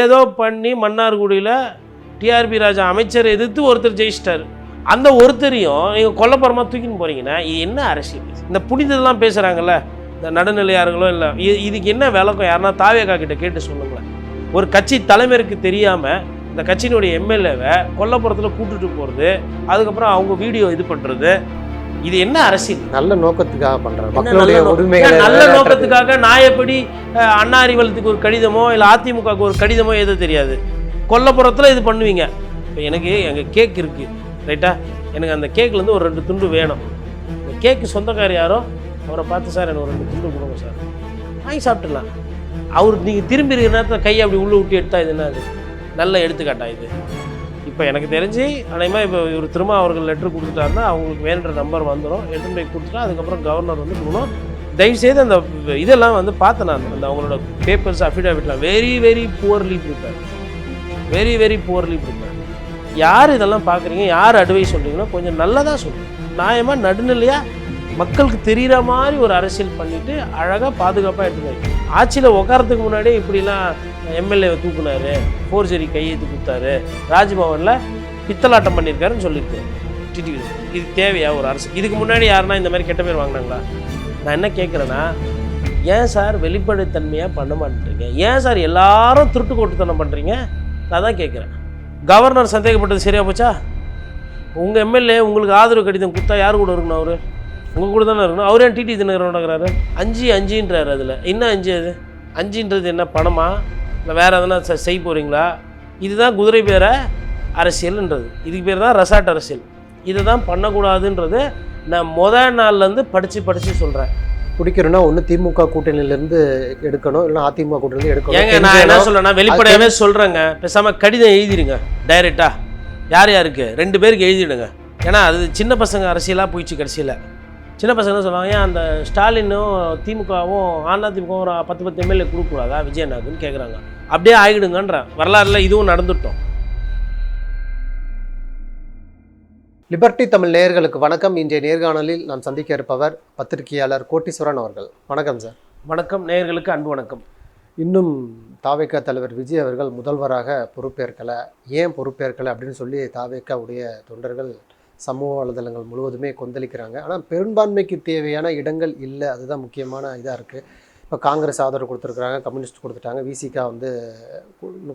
ஏதோ பண்ணி மன்னார்குடியில் டிஆர்பி ராஜா அமைச்சரை எதிர்த்து ஒருத்தர் ஜெயிச்சிட்டார். அந்த ஒருத்தரையும் நீங்கள் கொல்லப்புறமாக தூக்கின்னு போகிறீங்கன்னா இது என்ன அரசியல்? இந்த புனிதெல்லாம் பேசுகிறாங்கல்ல இந்த நடுநிலையார்களோ இல்லை, இதுக்கு என்ன விளக்கம்? யாருன்னா தாவேகா கிட்ட கேட்டு சொல்லுங்களேன். ஒரு கட்சி தலைவருக்கு தெரியாமல் இந்த கட்சியினுடைய எம்எல்ஏவை கொல்லப்புறத்தில் கூட்டுட்டு போகிறது, அதுக்கப்புறம் அவங்க வீடியோ இது பண்ணுறது, இது என்ன அரசியல்? நல்ல நோக்கத்துக்காக பண்ணுறாங்க. நல்ல நோக்கத்துக்காக நான் எப்படி அண்ணா அறிவாலயத்துக்கு ஒரு கடிதமோ இல்லை அதிமுகவுக்கு ஒரு கடிதமோ எதுவும் தெரியாது, கொல்லப்புறத்தில் இது பண்ணுவீங்க. இப்போ எனக்கு எங்கள் கேக் இருக்குது ரைட்டா, எனக்கு அந்த கேக்லேருந்து ஒரு 2 துண்டு வேணும். இந்த கேக்கு சொந்தக்கார் யாரோ அவரை பார்த்து சார் எனக்கு ஒரு 2 துண்டு கொடுங்க சார், வாங்கி சாப்பிட்டுலாம். அவருக்கு நீங்கள் திரும்பி இருக்கிற நேரத்தில் கையை அப்படி உள்ளே விட்டு எடுத்தால் இது என்ன? அது நல்ல எடுத்துக்காட்டா இது? இப்போ எனக்கு தெரிஞ்சு அநேகமாக இப்போ இவர் திரும்ப அவர்கள் லெட்ரு கொடுத்துட்டாருன்னா அவங்களுக்கு வேணுன்ற நம்பர் வந்துடும், எடுத்துகிட்டு போய் கொடுத்துட்டா அதுக்கப்புறம் கவர்னர் வந்து கொடுக்கணும். தயவுசெய்து அந்த இதெல்லாம் வந்து பார்த்தேன் நான், அந்த அவங்களோட பேப்பர்ஸ் அஃபிடேவிட்லாம் very poorly prepare, very poorly prepare. யார் இதெல்லாம் பார்க்குறீங்க, யார் அட்வைஸ் சொல்கிறீங்கன்னா கொஞ்சம் நல்லதாக சொல்லுங்கள். நியாயமாக நடுநிலையாக மக்களுக்கு தெரிகிற மாதிரி ஒரு அரசியல் பண்ணிவிட்டு அழகாக பாதுகாப்பாக எடுத்துக்காரு. ஆட்சியில் உட்காரத்துக்கு முன்னாடியே இப்படிலாம் எம்எல்ஏவை தூக்குனாரு, ஃபோர்ஜரி கையெழுத்து கொடுத்தாரு, ராஜ்பவனில் பித்தலாட்டம் பண்ணியிருக்காருன்னு சொல்லியிருக்காரு டிடிவி. இது தேவையா ஒரு அரசு? இதுக்கு முன்னாடி யாருன்னா இந்த மாதிரி கெட்ட பேர் வாங்கினாங்களா? நான் என்ன கேட்குறேன்னா, ஏன் சார் வெளிப்படைத்தன்மையாக பண்ண மாட்டேறீங்க? ஏன் சார் எல்லாரும் திருட்டு கொட்டுத்தனம் பண்ணுறீங்க? நான் தான் கேட்குறேன். கவர்னர் சந்தேகப்பட்டது சரியாக போச்சா? உங்கள் எம்எல்ஏ உங்களுக்கு ஆதரவு கடிதம் கொடுத்தா யார் கூட இருக்கணும்? அவர் உங்கள் கூட தானே இருக்கணும். அவர் ஏன் டிடி தினகரன் நடக்கிறாரு? 5 அதில் என்ன 5? அது 5 என்ன பணமா இல்லை வேறு எதனா செய்ய போகிறீங்களா? இதுதான் குதிரை பேர அரசியல்ன்றது. இதுக்கு பேர் தான் ரெசார்ட் அரசியல். இதை தான் பண்ணக்கூடாதுன்றது நான் முதல் நாள்லேருந்து படித்து சொல்கிறேன். பிடிக்கிறோன்னா ஒன்று திமுக கூட்டணியிலேருந்து எடுக்கணும், இல்லைனா அதிமுக கூட்டணியிலேருந்து எடுக்கணும். ஏங்க நான் என்ன சொல்கிறேன்னா வெளிப்படையாகவே சொல்கிறேங்க, பேசாமல் கடிதம் எழுதிடுங்க டைரெக்டாக. யாருக்கு 2 பேருக்கு எழுதிடுங்க. ஏன்னா அது சின்ன பசங்க அரசியலாக போயிடுச்சு. கடைசியில் சின்ன பசங்க சொல்லுவாங்க, ஏன் அந்த ஸ்டாலினும் திமுகவும் அதிமுகவும் ஒரு 10 எம்எல்ஏ கொடுக்கக்கூடாதா விஜயநாக்குன்னு கேட்குறாங்க. அப்படியே ஆகிடுங்கன்ற வரலாறுல இதுவும் நடந்துட்டோம். லிபர்ட்டி தமிழ் நேயர்களுக்கு வணக்கம். இன்றைய நேர்காணலில் நாம் சந்திக்க இருப்பவர் பத்திரிகையாளர் கோட்டீஸ்வரன் அவர்கள். வணக்கம் சார். வணக்கம் நேயர்களுக்கு அன்பு வணக்கம். இன்னும் தாவேகா தலைவர் விஜய் அவர்கள் முதல்வராக பொறுப்பேற்கலை. ஏன் பொறுப்பேற்கலை அப்படின்னு சொல்லி தாவேகாவுடைய தொண்டர்கள் சமூக வலைதளங்கள் முழுவதுமே கொந்தளிக்கிறாங்க. ஆனால் பெரும்பான்மைக்கு தேவையான இடங்கள் இல்லை, அதுதான் முக்கியமான இதாக இருக்குது. இப்போ காங்கிரஸ் ஆதரவு கொடுத்துருக்குறாங்க, கம்யூனிஸ்ட் கொடுத்துட்டாங்க, விசிகா வந்து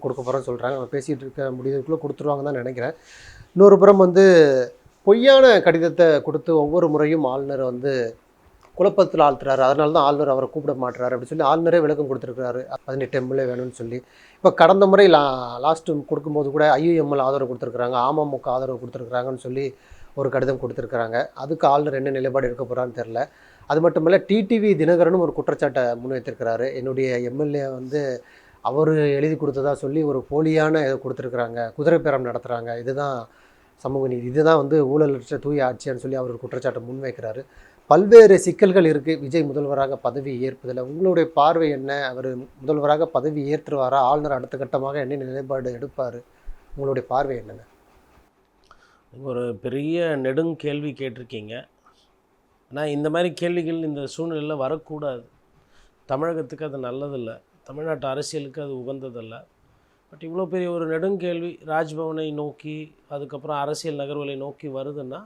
கொடுக்க போகிறோன்னு சொல்கிறாங்க. நம்ம பேசிகிட்டு இருக்க முடியறதுக்குள்ளே கொடுத்துருவாங்கன்னு தான் நினைக்கிறேன். இன்னொரு புறம் வந்து பொய்யான கடிதத்தை கொடுத்து ஒவ்வொரு முறையும் ஆளுநரை வந்து குழப்பத்தில் ஆழ்த்துறாரு. அதனால தான் ஆளுநர் அவரை கூப்பிட மாட்டுறாரு அப்படின்னு சொல்லி ஆளுநரே விளக்கம் கொடுத்துருக்காரு. 18 எம்எல்ஏ வேணும்னு சொல்லி. இப்போ கடந்த முறை லாஸ்ட்டு கொடுக்கும்போது கூட ஐயுஎம்எல் ஆதரவு கொடுத்துருக்குறாங்க, அமமுக ஆதரவு கொடுத்துருக்குறாங்கன்னு சொல்லி ஒரு கடிதம் கொடுத்துருக்குறாங்க. அதுக்கு ஆளுநர் என்ன நிலைப்பாடு எடுக்க போகிறான்னு தெரில. அது மட்டும் இல்லை, டிடிவி தினகரனும் ஒரு குற்றச்சாட்டை முன்வைத்திருக்கிறாரு. என்னுடைய எம்எல்ஏ வந்து அவர் எழுதி கொடுத்ததா சொல்லி ஒரு போலியான இதை கொடுத்துருக்குறாங்க, குதிரை பேரம் நடத்துகிறாங்க, இதுதான் சமூக நீதி, இதுதான் வந்து ஊழலற்ற தூய ஆட்சியான்னு சொல்லி அவர் ஒரு குற்றச்சாட்டை முன்வைக்கிறாரு. பல்வேறு சிக்கல்கள் இருக்குது விஜய் முதல்வராக பதவி ஏற்பதில். உங்களுடைய பார்வை என்ன? அவர் முதல்வராக பதவி ஏற்றுவாரா? ஆளுநர் அடுத்த கட்டமாக என்ன நிலைப்பாடு எடுப்பார்? உங்களுடைய பார்வை என்னென்ன? ஒரு பெரிய நெடுங்கேள்வி கேட்டிருக்கீங்க. ஆனால் இந்த மாதிரி கேள்விகள் இந்த சூழ்நிலையில் வரக்கூடாது. தமிழகத்துக்கு அது நல்லதில்லை, தமிழ்நாட்டு அரசியலுக்கு அது உகந்ததில்லை. பட் இவ்வளோ பெரிய ஒரு நெடுங்கேள்வி ராஜ்பவனை நோக்கி அதுக்கப்புறம் அரசியல் நகர்வுகளை நோக்கி வருதுன்னா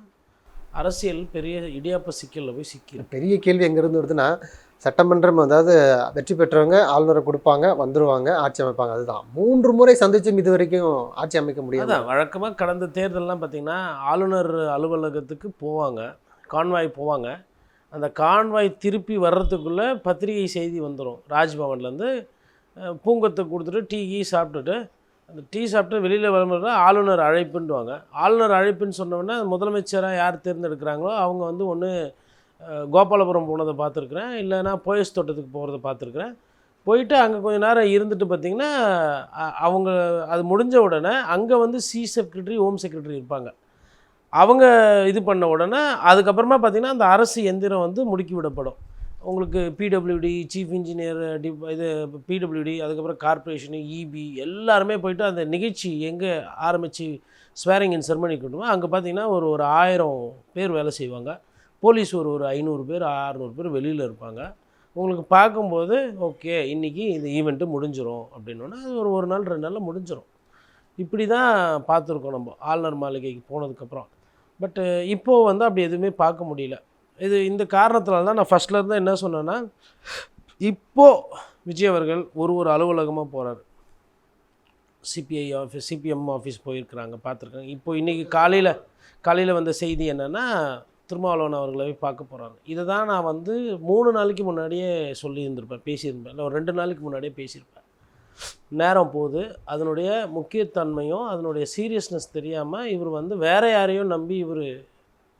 அரசியல் பெரிய இடியாப்ப சிக்கலில் போய் சிக்கி. பெரிய கேள்வி எங்கேருந்து வருதுன்னா, சட்டமன்றம் அதாவது வெற்றி பெற்றவங்க ஆளுநரை கொடுப்பாங்க, வந்துடுவாங்க, ஆட்சி அமைப்பாங்க. அதுதான் 3 முறை சந்திச்சும் இது வரைக்கும் ஆட்சி அமைக்க முடியாது. அதான் வழக்கமாக கடந்த தேர்தலெலாம் பார்த்திங்கன்னா ஆளுநர் அலுவலகத்துக்கு போவாங்க, கான்வாய் போவாங்க. அந்த கான்வாய் திருப்பி வர்றதுக்குள்ளே பத்திரிகை செய்தி வந்துடும். ராஜ்பவன்லேருந்து பூங்கத்தை கொடுத்துட்டு டீ சாப்பிட்டுட்டு, அந்த டீ சாப்பிட்டு வெளியில் வரும்போது ஆளுநர் அழைப்புன்னுவாங்க. ஆளுநர் அழைப்புன்னு சொன்னோன்னா முதலமைச்சராக யார் தேர்ந்தெடுக்கிறாங்களோ அவங்க வந்து ஒன்று கோபாலபுரம் போனதை பார்த்துருக்குறேன், இல்லைன்னா போயஸ் தோட்டத்துக்கு போகிறத பார்த்துருக்குறேன். போயிட்டு அங்கே கொஞ்சம் நேரம் இருந்துட்டு பார்த்திங்கன்னா அவங்க அது முடிஞ்ச உடனே அங்கே வந்து சீஃப் செக்ரட்டரி, ஹோம் செக்ரட்டரி இருப்பாங்க. அவங்க இது பண்ண உடனே அதுக்கப்புறமா பார்த்திங்கன்னா அந்த அரசு எந்திரம் வந்து முடுக்கி விடப்படும். உங்களுக்கு பிடபிள்யூடி, சீஃப் இன்ஜினியர், இது பிடபிள்யூடி, அதுக்கப்புறம் கார்ப்பரேஷனு, இபி எல்லாருமே போய்ட்டு அந்த நிகழ்ச்சி எங்கே ஆரம்பித்து ஸ்வேரிங் இன் செரமனி கொண்டுவோம். அங்கே பார்த்திங்கன்னா ஒரு 1000 பேர் வேலை செய்வாங்க. போலீஸ் ஒரு 500 பேர் 600 பேர் வெளியில் இருப்பாங்க. உங்களுக்கு பார்க்கும்போது ஓகே இன்றைக்கி இந்த ஈவெண்ட்டு முடிஞ்சிடும் அப்படின்னோன்னா அது ஒரு நாள் 2 நாளில் முடிஞ்சிடும். இப்படி தான் பார்த்துருக்கோம் நம்ம ஆளுநர் மாளிகைக்கு போனதுக்கப்புறம். பட்டு இப்போது வந்து அப்படி எதுவுமே பார்க்க முடியல. இந்த காரணத்தினால தான் நான் ஃபஸ்ட்லேருந்து என்ன சொன்னேன்னா, இப்போது விஜய் அவர்கள் ஒரு அலுவலகமாக போகிறாரு. சிபிஐ ஆஃபீஸ், சிபிஎம் ஆஃபீஸ் போயிருக்கிறாங்க, பார்த்துருக்காங்க. இப்போ இன்றைக்கி காலையில் வந்த செய்தி என்னென்னா, திருமாவளவன் அவர்களை போய் பார்க்க போகிறாங்க. இதை தான் நான் வந்து 3 நாளைக்கு முன்னாடியே சொல்லியிருந்திருப்பேன், பேசியிருப்பேன். இல்லை ஒரு 2 நாளைக்கு முன்னாடியே பேசியிருப்பேன். நேரம் போகுது, அதனுடைய முக்கியத்தன்மையும் அதனுடைய சீரியஸ்னஸ் தெரியாமல் இவர் வந்து வேறு யாரையும் நம்பி இவர்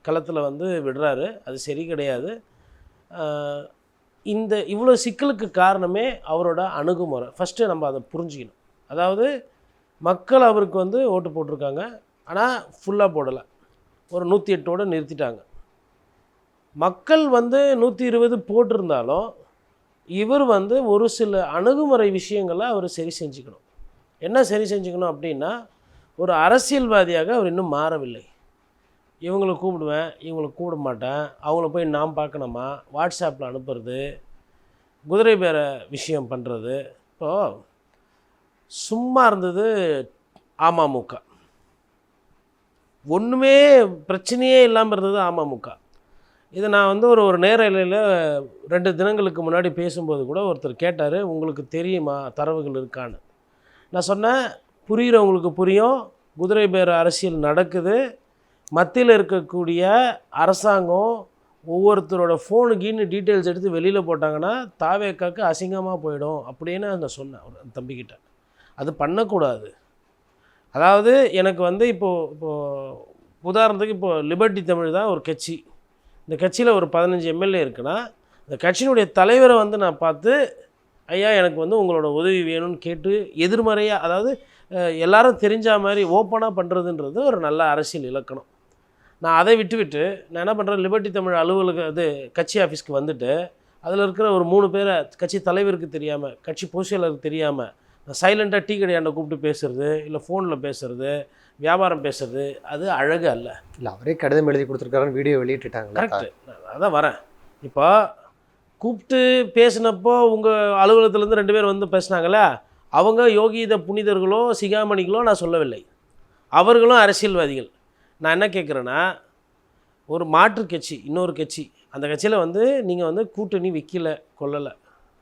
களத்தில் வந்து விடுறாரு. அது சரி கிடையாது. இவ்வளோ சிக்கலுக்கு காரணமே அவரோட அணுகுமுறை. ஃபஸ்ட்டு நம்ம அதை புரிஞ்சுக்கணும். அதாவது மக்கள் அவருக்கு வந்து ஓட்டு போட்டிருக்காங்க, ஆனால் ஃபுல்லாக போடலை, ஒரு 108ஓடு நிறுத்திட்டாங்க. மக்கள் வந்து 120 போட்டிருந்தாலும் இவர் வந்து ஒரு சில அணுகுமுறை விஷயங்களை அவர் சரி செஞ்சுக்கணும். என்ன சரி செஞ்சுக்கணும் அப்படின்னா, ஒரு அரசியல்வாதியாக அவர் இன்னும் மாறவில்லை. இவங்களை கூப்பிடுவேன், இவங்களை கூப்பிட மாட்டேன், அவங்கள போய் நாம் பார்க்கணுமா, வாட்ஸ்அப்பில் அனுப்புறது, குதிரை பேர விஷயம் பண்ணுறது. இப்போது சும்மா இருந்தது அமமுக, ஒன்றுமே பிரச்சனையே இல்லாமல் இருந்தது அமமுக. இதை நான் வந்து ஒரு நேரலையில் 2 தினங்களுக்கு முன்னாடி பேசும்போது கூட ஒருத்தர் கேட்டார், உங்களுக்கு தெரியுமா தரவுகள் இருக்கான்னு. நான் சொன்னேன், புரிகிறவங்களுக்கு புரியும், குதிரை பேர அரசியல் நடக்குது. மத்தியில் இருக்கக்கூடிய அரசாங்கம் ஒவ்வொருத்தரோட ஃபோனுக்குன்னு டீட்டெயில்ஸ் எடுத்து வெளியில் போட்டாங்கன்னா தாவேக்காக்கு அசிங்கமாக போயிடும் அப்படின்னு நான் சொன்னேன் ஒரு தம்பிக்கிட்ட. அது பண்ணக்கூடாது. அதாவது எனக்கு வந்து இப்போது உதாரணத்துக்கு இப்போது லிபர்ட்டி தமிழ் தான் ஒரு கட்சி. இந்த கட்சியில் ஒரு 15 எம்எல்ஏ இருக்குன்னா, இந்த கட்சியினுடைய தலைவரை வந்து நான் பார்த்து, ஐயா எனக்கு வந்து உங்களோட உதவி வேணும்னு கேட்டு எதிர்மறையாக, அதாவது எல்லாரும் தெரிஞ்ச மாதிரி ஓப்பனாக பண்ணுறதுன்றது ஒரு நல்ல அரசியல் இலக்கணம். நான் அதை விட்டு நான் என்ன பண்ணுறேன், லிபர்ட்டி தமிழ் அலுவலக கட்சி ஆஃபீஸ்க்கு வந்துட்டு அதில் இருக்கிற ஒரு 3 பேரை கட்சி தலைவருக்கு தெரியாமல், கட்சி பொதுச்செயலருக்கு தெரியாமல் சைலண்ட்டாக டீ கடையாண்ட கூப்பிட்டு பேசுகிறது, இல்லை ஃபோனில் பேசுகிறது, வியாபாரம் பேசுறது, அது அழகு அல்ல. இல்லை அவரே கடிதம் எழுதி கொடுத்துருக்காருன்னு வீடியோ வெளியிட்டுட்டாங்க. கரெக்டு, அதான் வரேன். இப்போ கூப்பிட்டு பேசினப்போ உங்கள் அலுவலகத்துலேருந்து 2 பேர் வந்து பேசினாங்களே, அவங்க யோகீத புனிதர்களோ சிகாமணிகளோ நான் சொல்லவில்லை, அவர்களும் அரசியல்வாதிகள். நான் என்ன கேட்குறேன்னா, ஒரு மாற்று கட்சி, இன்னொரு கட்சி, அந்த கட்சியில் வந்து நீங்கள் வந்து கூட்டணி வைக்கல கொள்ளலை,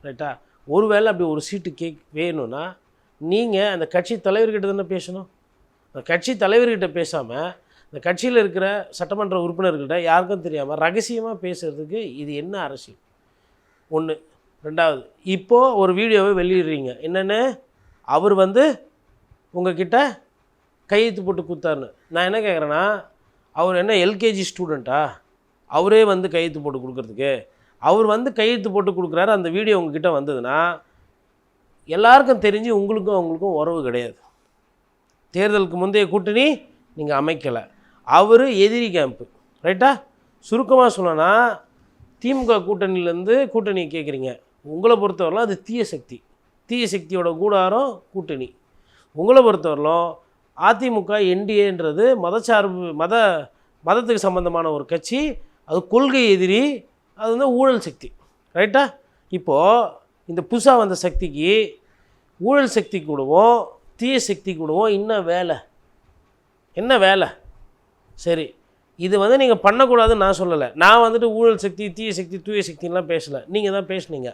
ரைட்டா? ஒருவேளை அப்படி ஒரு சீட்டு வேணும்னா நீங்கள் அந்த கட்சி தலைவர்கிட்ட தானே பேசணும். அந்த கட்சி தலைவர்கிட்ட பேசாமல் இந்த கட்சியில் இருக்கிற சட்டமன்ற உறுப்பினர்கள்ட்ட யாருக்கும் தெரியாமல் ரகசியமாக பேசுகிறதுக்கு இது என்ன அரசியல்? 1. 2வது, இப்போது ஒரு வீடியோவை வெளியிடுறீங்க, என்னென்னு அவர் வந்து உங்ககிட்ட கையெழுத்து போட்டு கொடுத்தாருன்னு. நான் என்ன கேட்குறேன்னா, அவர் என்ன எல்கேஜி ஸ்டூடெண்ட்டா? அவரே வந்து கையெழுத்து போட்டு கொடுக்குறதுக்கு அவர் வந்து கையெழுத்து போட்டு கொடுக்குறாரு. அந்த வீடியோ உங்ககிட்ட வந்ததுன்னா எல்லாருக்கும் தெரிஞ்சு உங்களுக்கும் அவங்களுக்கும் உறவு கிடையாது. தேர்தலுக்கு முந்தைய கூட்டணி நீங்கள் அமைக்கலை, அவர் எதிரி கேம்ப்பு, ரைட்டா? சுருக்கமாக சொல்லணும்னா, திமுக கூட்டணியிலேருந்து கூட்டணி கேட்குறீங்க, உங்களை பொறுத்தவரைலாம் அது தீய சக்தியோட கூடாரம் கூட்டணி. உங்களை பொறுத்தவரையிலும் அதிமுக என்டிஏன்றது மதத்துக்கு சம்மந்தமான ஒரு கட்சி, அது கொள்கை எதிரி, அது வந்து ஊழல் சக்தி, ரைட்டா? இப்போது இந்த புதுசாக வந்த சக்திக்கு ஊழல் சக்தி கூடவும் தீய சக்தி கூடவும் என்ன வேலை? சரி, இது வந்து நீங்கள் பண்ணக்கூடாதுன்னு நான் சொல்லலை. நான் வந்துட்டு ஊழல் சக்தி, தீய சக்தி, தூய சக்தின்லாம் பேசலை, நீங்கள் தான் பேசுனீங்க.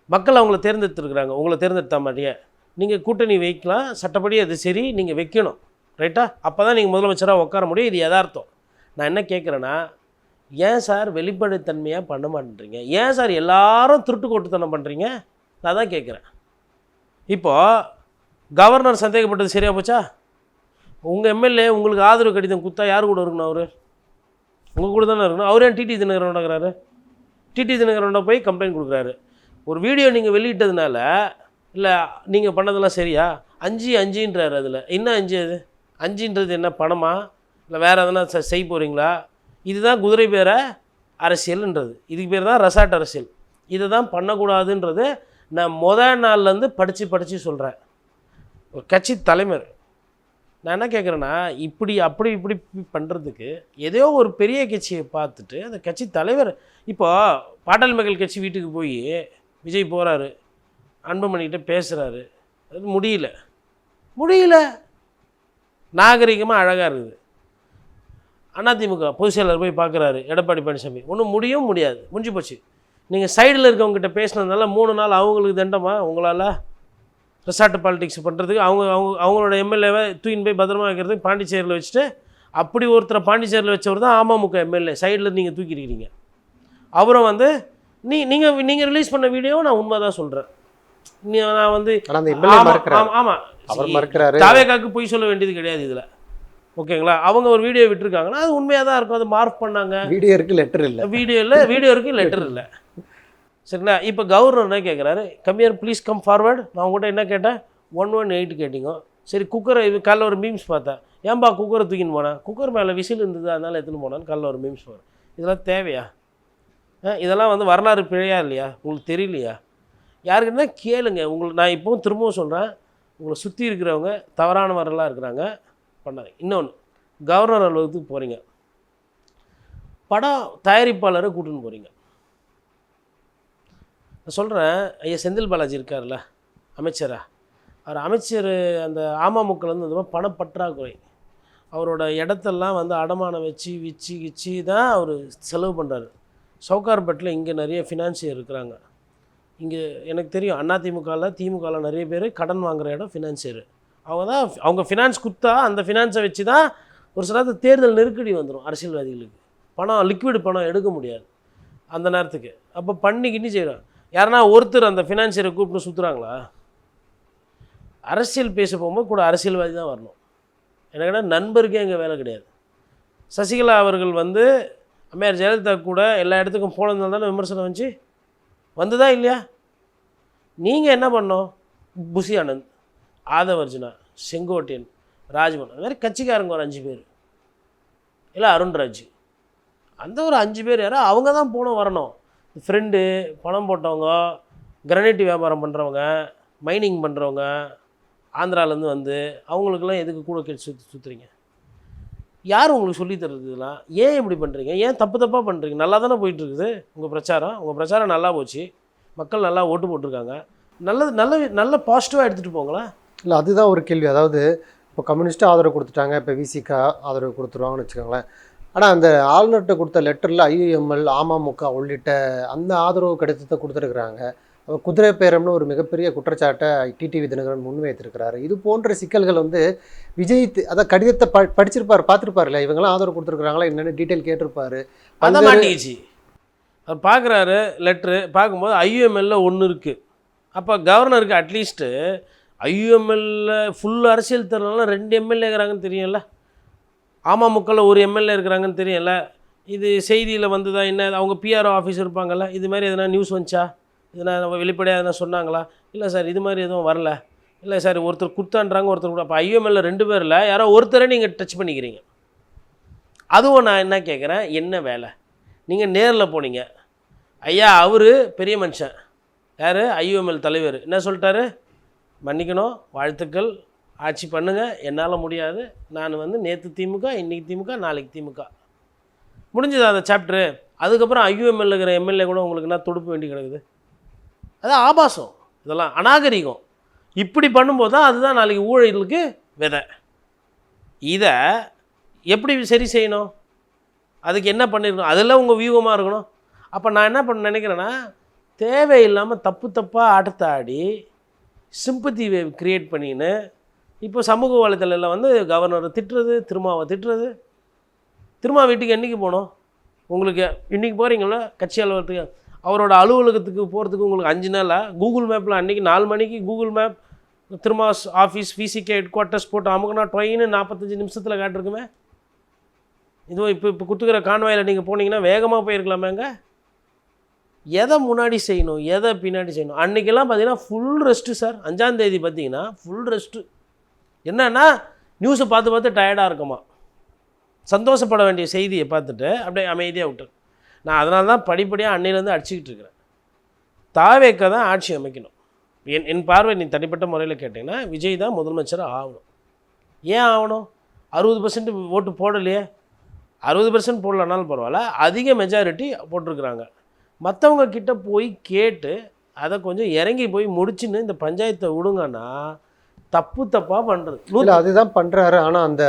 மக்கள் அவங்கள தேர்ந்தெடுத்துருக்குறாங்க, உங்களை தேர்ந்தெடுத்த மாதிரியே. நீங்கள் கூட்டணி வைக்கலாம், சட்டப்படி அது சரி, நீங்கள் வைக்கணும், ரைட்டா? அப்போ தான் நீங்கள் முதலமைச்சராக உட்கார முடியும். இது யதார்த்தம். நான் என்ன கேட்குறேன்னா, ஏன் சார் வெளிப்படைத்தன்மையாக பண்ண மாட்டேன்றீங்க? ஏன் சார் எல்லாரும் திருட்டு கோட்டுத்தனம் பண்ணுறீங்க? நான் தான் கேட்குறேன். இப்போது கவர்னர் சந்தேகப்பட்டது சரியாக போச்சா? உங்கள் எம்எல்ஏ உங்களுக்கு ஆதரவு கடிதம் கொடுத்தா யார் கூட இருக்கணும்? அவர் உங்கள் கூட தானே இருக்கணும். அவர் ஏன் டிடி தினகரனோடங்கிறாரு? டிடி தினகரனோட போய் கம்ப்ளைண்ட் கொடுக்குறாரு. ஒரு வீடியோ நீங்கள் வெளியிட்டதுனால, இல்லை நீங்கள் பண்ணதெல்லாம் சரியா? 5 அதில் என்ன 5? அது 5ன்றது என்ன பணமா, இல்லை வேறு எதனா செய்ய போகிறீங்களா? இதுதான் குதிரை பேர அரசியல்ன்றது. இதுக்கு பேர் தான் ரெசார்ட் அரசியல். இதை தான் பண்ணக்கூடாதுன்றது நான் நாள்லேருந்து படித்து சொல்கிறேன். ஒரு கட்சி தலைவர் நான் என்ன கேட்குறேன்னா, இப்படி பண்ணுறதுக்கு ஏதோ ஒரு பெரிய கட்சியை பார்த்துட்டு அந்த கட்சி தலைவர் இப்போ பாட்டாளி மக்கள் கட்சி வீட்டுக்கு போய் விஜய் போகிறாரு, அன்புமணிகிட்ட பேசுகிறாரு, அது முடியல. நாகரிகமாக அழகாக இருக்குது. அதிமுக பொதுச் செயலாளர் போய் பார்க்குறாரு எடப்பாடி பழனிசாமி, ஒன்றும் முடியாது, முடிஞ்சு போச்சு. நீங்கள் சைடில் இருக்கவங்ககிட்ட பேசினதுனால 3 நாள் அவங்களுக்கு தண்டமா உங்களால் ரெசார்ட் பாலிடிக்ஸ் பண்ணுறதுக்கு அவங்களோட எம்எல்ஏவை தூக்கின்னு போய் பத்திரமா வைக்கிறதுக்கு பாண்டிச்சேரியில் வச்சுட்டு அப்படி ஒருத்தரை பாண்டிச்சேரியில் வச்சவர் தான் அமமுக எம்எல்ஏ. சைடில் நீங்கள் தூக்கிருக்கிறீங்க. அப்புறம் வந்து நீங்கள் ரிலீஸ் பண்ண வீடியோவை நான் உண்மை தான் சொல்கிறேன். நான் வந்து ஆமாம் தாவேக்காக்கு பொய் சொல்ல வேண்டியது கிடையாது இதில், ஓகேங்களா? அவங்க ஒரு வீடியோ விட்டுருக்காங்கன்னா அது உண்மையாக தான் இருக்கும். அது மார்க் பண்ணாங்க. வீடியோ இருக்குது, லெட்டர் இல்லை. வீடியோ இருக்குது, லெட்டர் இல்லை. சரிங்களா? இப்போ கவர்னர் என்ன கேட்குறாரு, கம்மியர் ப்ளீஸ் கம் ஃபார்வர்டு. நான் உங்கள்கிட்ட என்ன கேட்டேன், 118 கேட்டிங்க. சரி, குக்கரை இது காலைல ஒரு மீம்ஸ் பார்த்தேன். ஏன்பா குக்கரை தூக்கின்னு போனேன், குக்கர் மேலே விசில் இருந்தது அதனால் எடுத்துன்னு போனான்னு காலைல ஒரு மீம்ஸ் போகிறேன். இதெல்லாம் தேவையா? இதெல்லாம் வந்து வரலாறு பிழையா இல்லையா? உங்களுக்கு தெரியலையா? யாருக்குன்னா கேளுங்க. உங்களுக்கு நான் இப்போவும் திரும்பவும் சொல்கிறேன், உங்களை சுற்றி இருக்கிறவங்க தவறான வரலாறு இருக்கிறாங்க, பண்ணாங்க. இன்னொன்று, கவர்னர் அலுவலகத்துக்கு போகிறீங்க, படம் தயாரிப்பாளரை கூட்டின்னு போகிறீங்க. நான் சொல்கிறேன், ஐயா செந்தில் பாலாஜி இருக்கார்ல அமைச்சரா, அவர் அமைச்சர் அந்த அமமுகவில் வந்து அந்த பணப்பற்றாக்குறை, அவரோட இடத்தெல்லாம் வந்து அடமானம் வச்சு தான் அவர் செலவு பண்ணுறாரு. சவுகார்பேட்டில் இங்கே நிறைய ஃபினான்சியர் இருக்கிறாங்க. இங்கே எனக்கு தெரியும் திமுகவில் நிறைய பேர் கடன் வாங்குகிற இடம் ஃபினான்சியர். அவங்க ஃபினான்ஸ் கொடுத்தா அந்த ஃபினான்ஸை வச்சு தான் ஒரு சில தேர்தல் நெருக்கடி வந்துடும் அரசியல்வாதிகளுக்கு. பணம் லிக்விட் பணம் எடுக்க முடியாது அந்த நேரத்துக்கு. அப்போ பண்ணிக்கிட்டு செய்கிறோம். யாருன்னா ஒருத்தர் அந்த ஃபினான்சியரை கூப்பிட்டு சுற்றுறாங்களா? அரசியல் பேச போகும்போது கூட அரசியல்வாதி தான் வரணும். எனக்கு நண்பருக்கே எங்கள் வேலை கிடையாது. சசிகலா அவர்கள் வந்து அம்மையார் ஜெயலலிதா கூட எல்லா இடத்துக்கும் போனதுனால தானே விமர்சனம் வந்துச்சு, வந்துதா இல்லையா? நீங்கள் என்ன பண்ணோம்? புசி ஆனந்த், ஆதவர்ஜுனா, செங்கோட்டையன், ராஜ்பவன், அது மாதிரி கட்சிக்காரங்க ஒரு 5 பேர், இல்லை அருண்ராஜ், அந்த ஒரு 5 பேர் யாரோ அவங்க தான் வரணும். ஃப்ரெண்டு, பணம் போட்டவங்க, கிரானைட் வியாபாரம் பண்ணுறவங்க, மைனிங் பண்ணுறவங்க, ஆந்திராவிலேருந்து வந்து அவங்களுக்கெல்லாம் எதுக்கு கூட கேட்டு சுற்றுறீங்க? யார் உங்களுக்கு சொல்லித்தரது இதெல்லாம்? ஏன் இப்படி பண்ணுறீங்க? ஏன் தப்பாக பண்ணுறீங்க? நல்லா தானே போயிட்டுருக்குது உங்கள் பிரச்சாரம் நல்லா போச்சு, மக்கள் நல்லா ஓட்டு போட்டிருக்காங்க, நல்ல பாசிட்டிவாக எடுத்துகிட்டு போங்களேன். இல்லை, அதுதான் ஒரு கேள்வி. அதாவது இப்போ கம்யூனிஸ்ட்டு ஆதரவு கொடுத்துட்டாங்க, இப்போ விசிகா ஆதரவு கொடுத்துருவாங்கன்னு வச்சுக்கோங்களேன். ஆனால் அந்த ஆளுநர்கிட்ட கொடுத்த லெட்டரில் ஐயுஎம்எல், அமமுக உள்ளிட்ட அந்த ஆதரவு கடிதத்தை கொடுத்துருக்குறாங்க. குதிரை பேரம்னு ஒரு மிகப்பெரிய குற்றச்சாட்டை டிடிவி தினகரன் முன்வைத்திருக்கிறாரு. இது போன்ற சிக்கல்கள் வந்து விஜய் அதான் கடிதத்தை படிச்சிருப்பார், பார்த்துருப்பாருல்ல, இவங்கெல்லாம் ஆதரவு கொடுத்துருக்குறாங்களா என்னென்னு டீட்டெயில் கேட்டிருப்பாரு. அதான் மாட்டிக்கிச்சு. அவர் பார்க்குறாரு லெட்ரு, பார்க்கும்போது ஐயுஎம்எல்ல 1 இருக்குது. அப்போ கவர்னருக்கு அட்லீஸ்ட்டு ஐயுஎம்எல்ல ஃபுல் அரசியல் தரனால 2 எம்எல்ஏ இருக்கிறாங்கன்னு தெரியும்ல, அமமுகவில் ஒரு எம்எல்ஏ இருக்கிறாங்கன்னு தெரியும்ல. இது செய்தியில் வந்துதான் என்ன, அவங்க பிஆர்ஓ ஆஃபீஸ் இருப்பாங்கள்ல, இது மாதிரி எதனா நியூஸ் வந்துச்சா, எதனா வெளிப்படையாக எதனா சொன்னாங்களா? இல்லை சார் இது மாதிரி எதுவும் வரல. இல்லை சார் ஒருத்தர் கொடுத்தான்றாங்க, ஒருத்தர் கூட. அப்போ ஐயுஎம்எல்ல 2 பேரில் யாரோ ஒருத்தரை நீங்கள் டச் பண்ணிக்கிறீங்க. அதுவும் நான் என்ன கேட்குறேன், என்ன வேலை? நீங்கள் நேரில் போனீங்க, ஐயா அவர் பெரிய மனுஷன், யார் ஐயுஎம்எல் தலைவர் என்ன சொல்லிட்டாரு, மன்னிக்கணும், வாழ்த்துக்கள், ஆட்சி பண்ணுங்கள், என்னால் முடியாது, நான் வந்து நேற்று திமுக, இன்றைக்கி திமுக, நாளைக்கு திமுக, முடிஞ்சது அந்த சாப்டரு. அதுக்கப்புறம் ஐயுஎம்எல் இருக்கிற எம்எல்ஏ கூட உங்களுக்கு என்ன தொடுப்பு வேண்டி கிடக்குது? அதான் ஆபாசம், இதெல்லாம் அநாகரிகம். இப்படி பண்ணும்போது தான் அதுதான் நாளைக்கு ஊழலுக்கு விதை. இதை எப்படி சரி செய்யணும்? அதுக்கு என்ன பண்ணிருக்கணும்? அதெல்லாம் உங்கள் வியூகமாக இருக்கணும். அப்போ நான் என்ன நினைக்கிறேன்னா, தேவையில்லாமல் தப்பாக ஆட்டத்தை ஆடி சிம்பத்தி வேவ் க்ரியேட் பண்ணின்னு இப்போ சமூக வலைத்தளத்தில் வந்து கவர்னரை திட்டுறது, திருமாவை திட்டுறது. திருமா வீட்டுக்கு என்றைக்கு போகணும்? உங்களுக்கு இன்றைக்கி போகிறீங்களா கட்சி அலுவலகத்துக்கு? அவரோட அலுவலகத்துக்கு போகிறதுக்கு உங்களுக்கு 5 நாளாக? கூகுள் மேப்பில் அன்றைக்கி 4 மணிக்கு கூகுள் மேப் திருமாஸ் ஆஃபீஸ் விசிகே ஹெட் குவார்ட்டர்ஸ் போட்டு அமுக்குனா ட்ரெயின்னு 45 நிமிஷத்தில் காட்டிருக்குமே. இதுவும் இப்போ குத்துக்கிற கான்வாயில் நீங்கள் போனீங்கன்னா வேகமாக போயிருக்கலாமேங்க. எதை முன்னாடி செய்யணும், எதை பின்னாடி செய்யணும்? அன்றைக்கெல்லாம் பார்த்தீங்கன்னா ஃபுல் ரெஸ்ட்டு சார். 5ஆம் தேதி பார்த்தீங்கன்னா ஃபுல் ரெஸ்ட்டு. என்னன்னா நியூஸை பார்த்து டயர்டாக இருக்குமா, சந்தோஷப்பட வேண்டிய செய்தியை பார்த்துட்டு அப்படியே அமைதியாக விட்டு. நான் அதனால தான் படிப்படியாக அன்னையிலேருந்து அடிச்சுக்கிட்டு இருக்கிறேன். தாவேக்க தான் ஆட்சி அமைக்கணும். என் பார்வை, நீ தனிப்பட்ட முறையில் கேட்டிங்கன்னா விஜய் தான் முதலமைச்சராக ஆகணும். ஏன் ஆகணும்? 60% ஓட்டு போடலையே. 60% போடலனாலும் பரவாயில்ல, அதிக மெஜாரிட்டி போட்டிருக்கிறாங்க. மற்றவங்க கிட்ட போய் கேட்டு அதை கொஞ்சம் இறங்கி போய் முடிச்சுன்னு இந்த பஞ்சாயத்தை விடுங்கன்னா தப்பாக பண்ணுறது. இல்லை அதுதான் பண்ணுறாரு. ஆனால் அந்த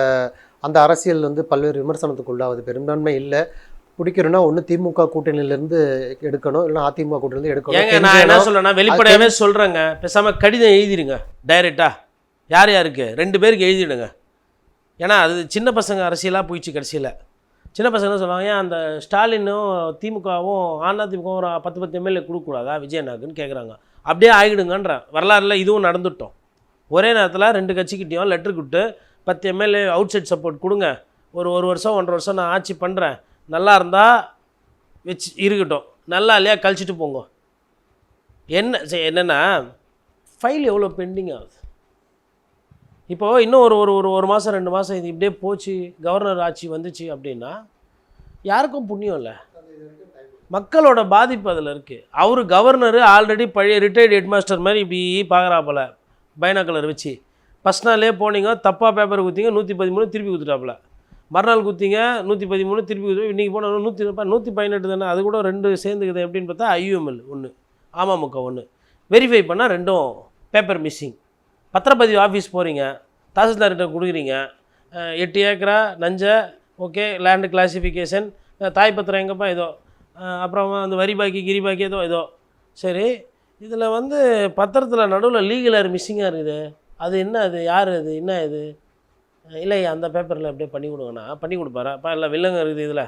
அந்த அரசியல் வந்து பல்வேறு விமர்சனத்துக்கு உள்ளாகுது. பெரும்பான்மை இல்லை, பிடிக்கணும்னா ஒன்று திமுக கூட்டணியிலேருந்து எடுக்கணும், இல்லைன்னா அதிமுக கூட்டணியிலேருந்து எடுக்கணும். ஏங்க நான் என்ன சொல்கிறேன்னா வெளிப்படையாகவே சொல்கிறேங்க, பேசாமல் கடிதம் எழுதிடுங்க டைரெக்டாக. யார் யாருக்கு 2 பேருக்கு எழுதிடுங்க. ஏன்னா அது சின்ன பசங்க அரசியலாக போயிடுச்சு. கடைசியில் சின்ன பசங்க சொல்லுவாங்க, ஏன் அந்த ஸ்டாலினும் திமுகவும் அதிமுகவும் ஒரு 10 எம்எல்ஏ கொடுக்கக்கூடாதா விஜயநாக்குன்னு கேட்குறாங்க. அப்படியே ஆகிடுங்கன்றேன். வரலாறுல இதுவும் நடந்துட்டோம். ஒரே நேரத்தில் 2 கட்சிக்கிட்டையும் லெட்டர் கொடுத்து 10 எம்எல்ஏ அவுட் சைட் சப்போர்ட் கொடுங்க, ஒரு வருஷம் 1.5 வருஷம் நான் ஆட்சி பண்ணுறேன், நல்லா இருந்தால் வச்சு இருக்கட்டும், நல்லா இல்லையா கழிச்சிட்டு போங்க. என்னென்னா ஃபைல் எவ்வளோ பெண்டிங் ஆகுது. இப்போது இன்னும் ஒரு மாதம் 2 மாதம் இது இப்படியே போச்சு, கவர்னர் ஆட்சி வந்துச்சு அப்படின்னா யாருக்கும் புண்ணியம் இல்லை, மக்களோட பாதிப்பு அதில் இருக்குது. அவர் கவர்னரு ஆல்ரெடி பழைய ரிட்டையர்டு ஹெட்மாஸ்டர் மாதிரி இப்படி பார்க்குறாப்புல பைனாக்குலர் வச்சு. ஃபஸ்ட் நாளே போனீங்க, தப்பாக பேப்பர் குத்திங்க, 113 திருப்பி கொடுத்துட்டாப்புல. மறுநாள் குத்திங்க 113 திருப்பி கொடுத்து, இன்றைக்கி போனால் 118 தானே, அது கூட 2 சேர்ந்துக்குது. எப்படின்னு பார்த்தா IUML 1, அமமுக 1 வெரிஃபை பண்ணால் 2ம் பேப்பர் மிஸ்ஸிங். பத்திரப்பதிவு ஆஃபீஸ் போகிறீங்க, தாசில்தார்கிட்ட கொடுக்குறீங்க, 8 ஏக்கரா நஞ்சை, ஓகே லேண்டு கிளாசிஃபிகேஷன், தாய் பத்திரம் எங்கப்பா ஏதோ, அப்புறமா அந்த வரி பாக்கி கிரி பாக்கி ஏதோ சரி. இதில் வந்து பத்திரத்தில் நடுவில் லீகல் ஏர் மிஸ்ஸிங்காக இருக்குது. அது என்ன, அது யார், அது என்ன இது? இல்லை அந்த பேப்பரில் அப்படியே பண்ணி கொடுங்கண்ணா. பண்ணி கொடுப்பாரா? அப்போ இல்லை வில்லங்க இருக்குது, இதில்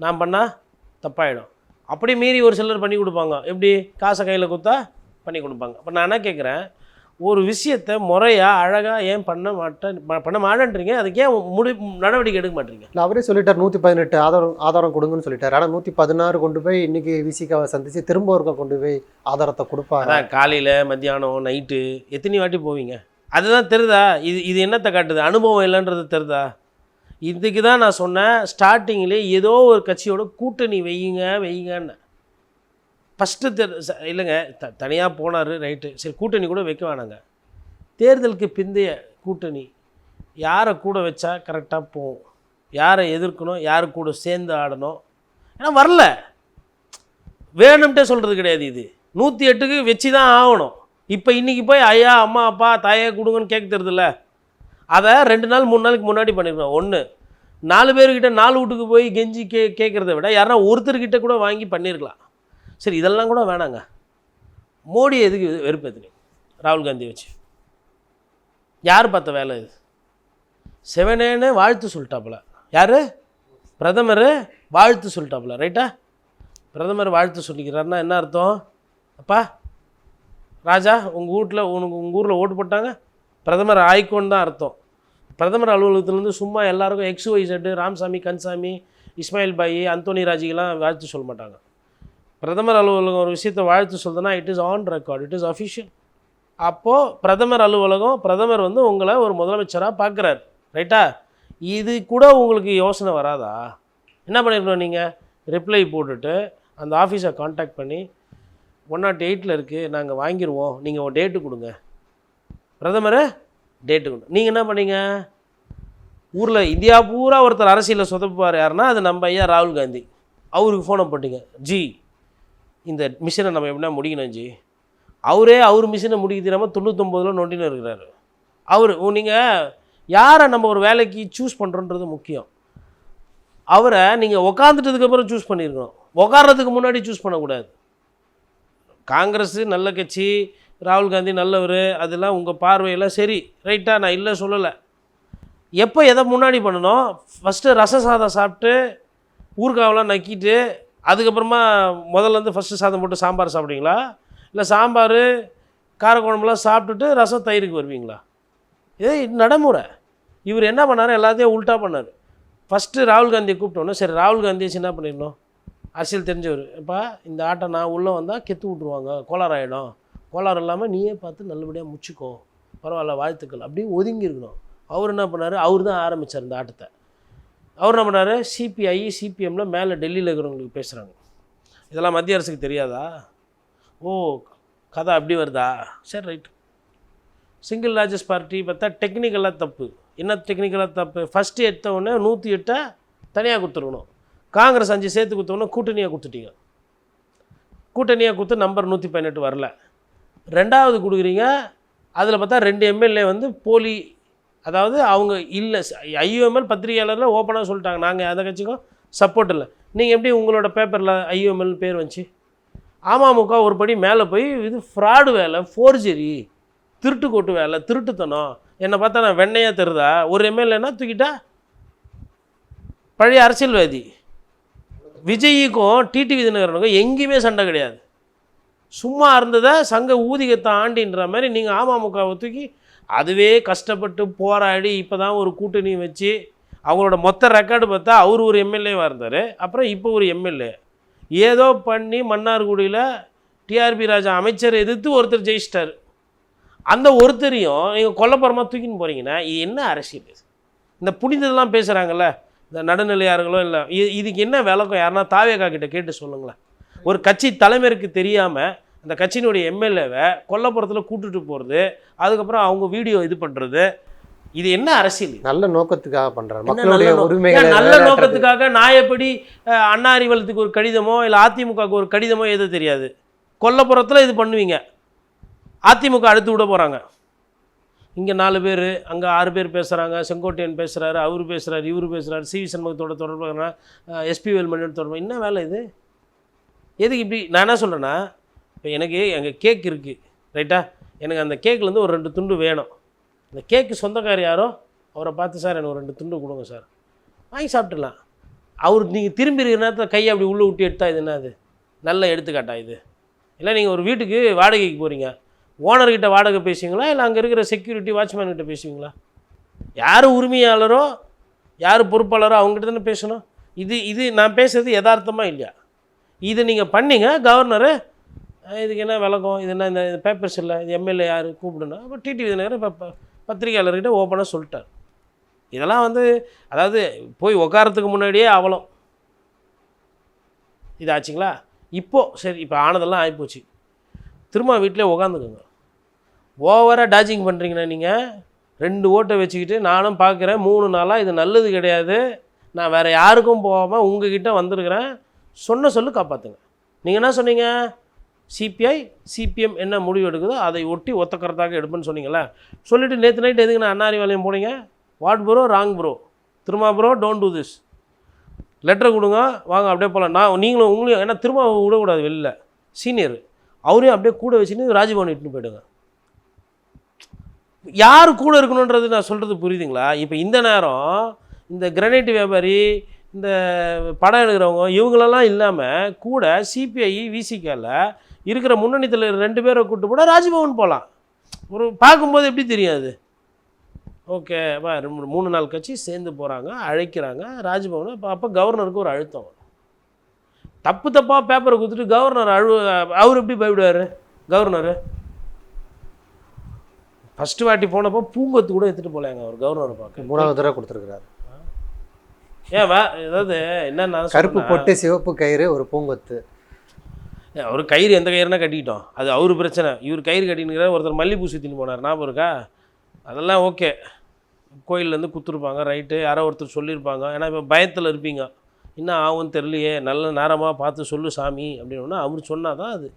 நான் பண்ணால் தப்பாயிடும். அப்படி மீறி ஒரு சிலர் பண்ணி கொடுப்பாங்க. எப்படி காசை கையில் கொடுத்தா பண்ணி கொடுப்பாங்க. அப்போ நான் என்ன கேட்குறேன், ஒரு விஷயத்தை முறையாக அழகாக ஏன் பண்ண மாட்டேன்றீங்க? அதுக்கு ஏன் நடவடிக்கை எடுக்க மாட்டீங்க? இல்லை அவரே சொல்லிட்டார் 118 ஆதாரம் கொடுங்கன்னு சொல்லிட்டார். ஆனால் 116 கொண்டு போய் இன்றைக்கி விசிகாவை சந்தித்து திரும்ப ஒருக்கா கொண்டு போய் ஆதாரத்தை கொடுப்பாரு. அதான் காலையில் மத்தியானம் நைட்டு எத்தனை வாட்டி போவீங்க? அதுதான் தெரியுதா? இது என்னத்தை காட்டுது? அனுபவம் இல்லைன்றது தெரியுதா? இதுக்கு தான் நான் சொன்னேன் ஸ்டார்டிங்லேயே ஏதோ ஒரு கட்சியோட கூட்டணி வைங்கன்னு. ஃபஸ்ட்டு இல்லைங்க, தனியாக போனார் ரைட்டு, சரி கூட்டணி கூட வைக்க வேணாங்க. தேர்தலுக்கு பிந்தைய கூட்டணி யாரை கூட வச்சா கரெக்டாக போகும், யாரை எதிர்க்கணும், யாரு கூட சேர்ந்து ஆடணும். ஏன்னா வரல, வேணும்ட்டே சொல்கிறது கிடையாது. இது 108க்கு வச்சு தான் ஆகணும். இப்போ இன்றைக்கி போய் ஐயா அம்மா அப்பா தாயே கொடுங்கன்னு கேட்க தெரியுதுல்ல, அதை 2 நாள் 3 நாளைக்கு முன்னாடி பண்ணிருக்கோம். 1 4 பேர்கிட்ட 4 வீட்டுக்கு போய் கெஞ்சி கேட்குறத விட யாருன்னா ஒருத்தர்கிட்ட கூட வாங்கி பண்ணியிருக்கலாம். சரி இதெல்லாம் கூட வேணாங்க. மோடி எதுக்கு வெறுப்பேத்துனீங்க? ராகுல் காந்தி வச்சு யார் பார்த்த வேலை இது? செவனேன்னு வாழ்த்து சொல்லிட்டாப்புல. யார்? பிரதமர் வாழ்த்து சொல்லிட்டாப்புல. ரைட்டா? பிரதமர் வாழ்த்து சொல்லிக்கிறாருன்னா என்ன அர்த்தம்? அப்பா ராஜா உங்கள் ஊரில் ஓட்டு போட்டாங்க, பிரதமர் ஆயிக்கோன்னு தான் அர்த்தம். பிரதமர் அலுவலகத்துலேருந்து சும்மா எல்லாருக்கும் XYZ ராமசாமி கன்சாமி இஸ்மாயில் பாய் அந்தோனி ராஜிக்கெலாம் வாழ்த்து சொல்ல மாட்டாங்க. பிரதமர் அலுவலகம் ஒரு விஷயத்தை வாழ்த்து சொல்லுதுன்னா it is on record, it is official. அப்போது பிரதமர் அலுவலகம், பிரதமர் வந்து உங்களை ஒரு முதலமைச்சராக பார்க்குறாரு. ரைட்டா? இது கூட உங்களுக்கு யோசனை வராதா? என்ன பண்ணியிருக்கணும் நீங்கள்? ரிப்ளை போட்டுட்டு அந்த ஆஃபீஸை காண்டாக்ட் பண்ணி 108 இருக்குது, நாங்கள் வாங்கிடுவோம், நீங்கள் ஒரு டேட்டு கொடுங்க. பிரதமர் டேட்டு கொடுங்க. நீங்கள் என்ன பண்ணீங்க? ஊரில் இந்தியா பூரா ஒருத்தர் அரசியலில் சொதப்புவார் யாருன்னா அது நம்ம ஐயா ராகுல் காந்தி. அவருக்கு ஃபோனை போட்டிங்க, ஜி இந்த மிஷினை நம்ம எப்படின்னா முடிக்கணும் ஜி. அவர் மிஷினை முடிக்க தெரியாமல் 99 நொண்டின்னு இருக்கிறாரு. நீங்கள் யாரை நம்ம ஒரு வேலைக்கு சூஸ் பண்ணுறோன்றது முக்கியம். அவரை நீங்கள் உக்காந்துட்டதுக்கப்புறம் சூஸ் பண்ணியிருக்கணும், உக்காடுறதுக்கு முன்னாடி சூஸ் பண்ணக்கூடாது. காங்கிரஸ் நல்ல கட்சி, ராகுல் காந்தி நல்லவர், அதெல்லாம் உங்கள் பார்வையில் சரி ரைட்டாக, நான் இல்லை சொல்லலை. எப்போ எதை முன்னாடி பண்ணணும்? ஃபஸ்ட்டு ரச சாதம் சாப்பிட்டு ஊறுகாவெலாம் நக்கிட்டு அதுக்கப்புறமா முதல்ல ஃபஸ்ட்டு சாதம் போட்டு சாம்பார் சாப்பிடுவீங்களா? இல்லை சாம்பார் காரக்குழம்புலாம் சாப்பிட்டுட்டு ரசம் தயிருக்கு வருவீங்களா? இதே நடைமுறை. இவர் என்ன பண்ணார்? எல்லாத்தையும் உல்ட்டா பண்ணார். ஃபஸ்ட்டு ராகுல் காந்தியை கூப்பிட்டோன்னே சரி ராகுல் காந்தியை என்ன பண்ணிடணும்? அரசியல் தெரிஞ்சவர், இப்போ இந்த ஆட்டை நான் உள்ளே வந்தால் கெத்து விட்ருவாங்க, கோளாறு ஆகிடும், கோளாறு இல்லாமல் நீயே பார்த்து நல்லபடியாக முச்சிக்கோ, பரவாயில்ல வாழ்த்துக்கள், அப்படியே ஒதுங்கி இருக்கணும். அவர் என்ன பண்ணார்? அவர் தான் ஆரம்பித்தார் இந்த ஆட்டத்தை. அவர் என்ன பண்ணார்? சிபிஐ சிபிஎம்மில் மேலே டெல்லியில் இருக்கிறவங்களுக்கு பேசுகிறாங்க. இதெல்லாம் மத்திய அரசுக்கு தெரியாதா? ஓ கதை அப்படி வருதா? சரி ரைட். சிங்கிள் லார்ஜஸ்ட் பார்ட்டி பார்த்தா டெக்னிக்கலாக தப்பு. என்ன டெக்னிக்கலாக தப்பு? ஃபஸ்ட்டு எடுத்த உடனே 108 தனியாக கொடுத்துருக்கணும். காங்கிரஸ் 5 சேர்த்து கொடுத்தோன்னே கூட்டணியாக கொடுத்துட்டீங்க. கூட்டணியாக கொடுத்து நம்பர் 118 வரல. 2வது கொடுக்குறீங்க, அதில் பார்த்தா 2 எம்எல்ஏ வந்து போலி, அதாவது அவங்க இல்லை. ஐயூஎம்எல் பத்திரிகையாளரில் ஓப்பனாக சொல்லிட்டாங்க, நாங்கள் அந்த கட்சிக்கும் சப்போர்ட் இல்லை. நீங்கள் எப்படி உங்களோட பேப்பரில் ஐயூஎம்எல் பேர் வந்துச்சு? அமமுக ஒரு படி மேலே போய் இது ஃப்ராடு வேலை, ஃபோர்ஜரி, திருட்டு கொட்டு வேலை, திருட்டுத்தனம். என்னை பார்த்தா நான் வெண்ணையாக தருதா? ஒரு எம்எல்ஏனா தூக்கிட்டா பழைய அரசியல்வாதி. விஜய்க்கும் டிடிவி தினகரனுக்கும் எங்கேயுமே சண்டை கிடையாது. சும்மா இருந்ததை சங்க ஊதிகத்தை ஆண்டின்ற மாதிரி நீங்கள் அமமுகவை தூக்கி அதுவே கஷ்டப்பட்டு போராடி இப்போ தான் ஒரு கூட்டணி வச்சு அவங்களோட மொத்த ரெக்கார்டு பார்த்தா அவர் ஒரு எம்எல்ஏவாக இருந்தார். அப்புறம் இப்போ ஒரு எம்எல்ஏ ஏதோ பண்ணி மன்னார்குடியில் டிஆர்பி ராஜா அமைச்சரை எதிர்த்து ஒருத்தர் ஜெயிச்சிட்டார். அந்த ஒருத்தரையும் நீங்கள் கொல்லப்புறமா தூக்கின்னு போகிறீங்கன்னா இது என்ன அரசியல்? இந்த புனிதெல்லாம் பேசுகிறாங்கல்ல இந்த நடுநிலையார்களோ இல்லை, இதுக்கு என்ன விளக்கம்? யாருன்னா தாவேகா கிட்ட கேட்டு சொல்லுங்களேன். ஒரு கட்சி தலைமைக்கு தெரியாமல் அந்த கட்சியினுடைய எம்எல்ஏவை கொல்லப்புறத்தில் கூட்டுட்டு போகிறது, அதுக்கப்புறம் அவங்க வீடியோ இது பண்ணுறது, இது என்ன அரசியல்? நல்ல நோக்கத்துக்காக பண்ணுறாங்க, மக்களுடைய உரிமைகளை நல்ல நோக்கத்துக்காக. நான் எப்படி அண்ணா அறிவலத்துக்கு ஒரு கடிதமோ இல்லை அதிமுகவுக்கு ஒரு கடிதமோ எது தெரியாது, கொல்லப்புறத்தில் இது பண்ணுவீங்க. அதிமுக அடுத்து விட போகிறாங்க. இங்கே 4 பேர், அங்கே 6 பேர் பேசுகிறாங்க. செங்கோட்டையன் பேசுகிறாரு, அவர் பேசுகிறாரு, இவர் பேசுகிறாரு, சிவி சண்முகத்தோட தொடர்பு, எஸ்பி வேல்மணியோட தொடர்பு. என்ன வேலை இது? எதுக்கு இப்படி? நான் என்ன சொல்கிறேன்னா, இப்போ எனக்கு எங்கள் கேக் இருக்குது ரைட்டா, எனக்கு அந்த கேக்லேருந்து ஒரு 2 துண்டு வேணும். அந்த கேக்கு சொந்தக்கார் யாரோ அவரை பார்த்து, சார் எனக்கு ஒரு 2 துண்டு கொடுங்க சார், வாங்கி சாப்பிட்டுலாம். அவர் நீங்கள் திரும்பி இருக்கிற நேரத்தில் கையை அப்படி உள்ளே விட்டு எடுத்தால் இது என்ன? அது நல்ல எடுத்துக்காட்டா இது? இல்லை நீங்கள் ஒரு வீட்டுக்கு வாடகைக்கு போகிறீங்க, ஓனர்கிட்ட வாடகை பேசுவீங்களா இல்லை அங்கே இருக்கிற செக்யூரிட்டி வாட்ச்மேன்கிட்ட பேசுவீங்களா? யார் உரிமையாளரோ யார் பொறுப்பாளரோ அவங்ககிட்ட தானே பேசணும். இது நான் பேசுறது யதார்த்தமாக இல்லையா? இதை நீங்கள் பண்ணீங்க. கவர்னரு இதுக்கு என்ன விளக்கம்? இது என்ன இந்த பேப்பர்ஸ் இல்லை, இது எம்எல்ஏ யார் கூப்பிடணும்? அப்போ டிடிவி தினகரன் இப்போ பத்திரிகையாளர்கிட்ட ஓப்பனாக சொல்லிட்டார். இதெல்லாம் வந்து அதாவது போய் உட்காரத்துக்கு முன்னாடியே அவலம் இதாச்சுங்களா? இப்போது சரி, இப்போ ஆனதெல்லாம் ஆகிப்போச்சு. திரும்ப வீட்டிலே உட்காந்துக்குங்க. ஓவராக டாஜிங் பண்ணுறீங்கண்ணா. நீங்கள் 2 ஓட்டை வச்சுக்கிட்டு நானும் பார்க்குறேன் 3 நாளாக இது நல்லது கிடையாது, நான் வேறு யாருக்கும் போகாமல் உங்ககிட்ட வந்திருக்கிறேன், சொன்ன சொல்லு காப்பாற்றுங்க. நீங்கள் என்ன சொன்னீங்க? சிபிஐ சிபிஎம் என்ன முடிவு எடுக்குதோ அதை ஒட்டி ஒத்த கருத்தாக எடுப்பேன்னு சொன்னீங்களா? சொல்லிவிட்டு நேற்று நைட்டு எதுக்கு நான் அண்ணாரி வேலையும் போனீங்க? வாட் ப்ரோ, ராங் ப்ரோ, திரும்ப ப்ரோ, டோன்ட் டூ திஸ், லெட்டரை கொடுங்க, வாங்க அப்படியே போகலாம். நான் நீங்களும் உங்களையும், ஏன்னா திரும்ப விடக்கூடாது வெளில, சீனியர் அவரையும் அப்படியே கூட வச்சுன்னு ராஜ்பவன் இட்டுன்னு போய்டுங்க. யார் கூட இருக்கணுன்றது நான் சொல்கிறது புரியுதுங்களா? இப்போ இந்த நேரம் இந்த கிரனைட் வியாபாரி, இந்த படம் எடுக்கிறவங்க, இவங்களெல்லாம் இல்லாமல் கூட சிபிஐ விசிகாவில் இருக்கிற முன்னணி தலைவர் 2 பேரை கூப்பிட்டு போட ராஜ்பவன் போகலாம். ஒரு பார்க்கும்போது எப்படி தெரியாது? ஓகே வா, 3-4 கட்சி சேர்ந்து போகிறாங்க, அழைக்கிறாங்க ராஜ்பவன். அப்போ கவர்னருக்கு ஒரு அழுத்தம். தப்பாக பேப்பரை கொடுத்துட்டு கவர்னர் அவர் எப்படி பயப்படுவார்? கவர்னர் ஃபஸ்ட்டு வாட்டி போனப்போ பூங்கொத்து கூட எடுத்துகிட்டு போகலாங்க அவர் கவர்னரை பார்க்க. 3வது தடவை கொடுத்துருக்குறாரு. ஏன் ஏதாவது என்னென்னா கருப்பு பொட்டு சிவப்பு கயிறு ஒரு பூங்கொத்து. அவர் கயிறு எந்த கயிறுனா கட்டிக்கிட்டோம், அது அவர் பிரச்சனை. இவர் கயிறு கட்டினுக்கிற ஒருத்தர் மல்லிப்பூ சுற்றின்னு போனார், ஞாபகம் இருக்கா? அதெல்லாம் ஓகே, கோயிலேருந்து குத்துருப்பாங்க, ரைட்டு, யாரோ ஒருத்தர் சொல்லியிருப்பாங்க. ஏன்னா இப்போ பயத்தில் இருப்பீங்க, என்ன ஆகும்னு தெரியலையே, நல்ல நேரமாக பார்த்து சொல்லு சாமி அப்படின்னா அவர் சொன்னால் தான் அது.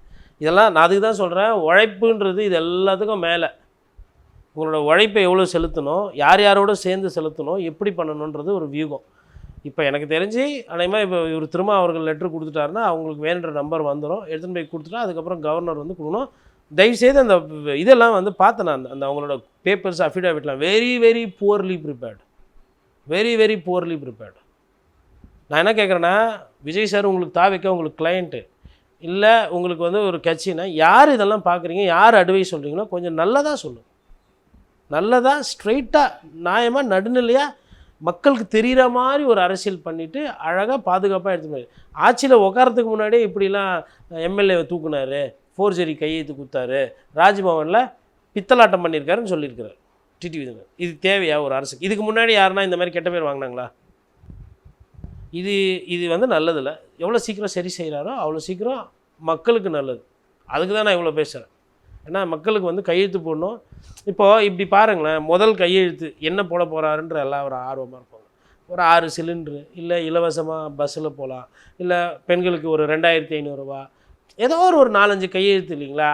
இதெல்லாம் நான் அதுக்கு தான் சொல்கிறேன், உழைப்புன்றது இது எல்லாத்துக்கும் மேலே. உங்களோட உழைப்பை எவ்வளோ செலுத்தணும், யார் யாரோட சேர்ந்து செலுத்தணும், எப்படி பண்ணணுன்றது ஒரு வியூகம். இப்போ எனக்கு தெரிஞ்சு அநேகமாக இப்போ இவர் திரும்ப அவர்கள் லெட்ரு கொடுத்துட்டாருன்னா அவங்களுக்கு வேணுன்ற நம்பர் வந்துடும், எடுத்துன்னு போய் கொடுத்துட்டா அதுக்கப்புறம் கவர்னர் வந்து கொடுக்கணும். தயவுசெய்து அந்த இதெல்லாம் வந்து பார்த்தேன் நான், அந்த அவங்களோட பேப்பர்ஸ் அஃபிடாவிட்லாம் very very poorly prepared, very very poorly prepared. நான் என்ன கேட்குறேன்னா, விஜய் சார் உங்களுக்கு தாவைக்க உங்களுக்கு கிளையண்ட்டு இல்லை, உங்களுக்கு வந்து ஒரு கட்சின்னா யார் இதெல்லாம் பார்க்குறீங்க, யார் அட்வைஸ் சொல்கிறீங்களோ கொஞ்சம் நல்லதாக சொல்லுங்கள், நல்லதாக ஸ்ட்ரெயிட்டாக நியாயமாக நடுநிலையாக மக்களுக்கு தெரிகிற மாதிரி ஒரு அரசியல் பண்ணிவிட்டு அழகாக பாதுகாப்பாக எடுத்துட்டு. ஆட்சியில் உட்காரத்துக்கு முன்னாடியே இப்படிலாம் எம்எல்ஏவை தூக்குனார், ஃபோர்ஜரி கையெழுத்து கொடுத்தாரு, ராஜ்பவனில் பித்தலாட்டம் பண்ணியிருக்காருன்னு சொல்லியிருக்கிறார் டிடிவி தினகரன். இது தேவையா ஒரு அரசுக்கு? இதுக்கு முன்னாடி யாருன்னா இந்த மாதிரி கெட்ட பேர் வாங்கினாங்களா? இது வந்து நல்லதில்லை. எவ்வளோ சீக்கிரம் சரி செய்கிறாரோ அவ்வளோ சீக்கிரம் மக்களுக்கு நல்லது. அதுக்கு தான் நான் இவ்வளோ பேசுகிறேன். ஏன்னா மக்களுக்கு வந்து கையெழுத்து போடணும், இப்போது இப்படி பாருங்களேன், முதல் கையெழுத்து என்ன போட போகிறாருன்ற எல்லாம் ஒரு ஆர்வமாக இருப்பாங்க. ஒரு 6 சிலிண்ட்ரு, இல்லை இலவசமாக பஸ்ஸில் போகலாம், இல்லை பெண்களுக்கு ஒரு 2500 ரூபா, ஏதோ ஒரு 4-5 கையெழுத்து இல்லைங்களா?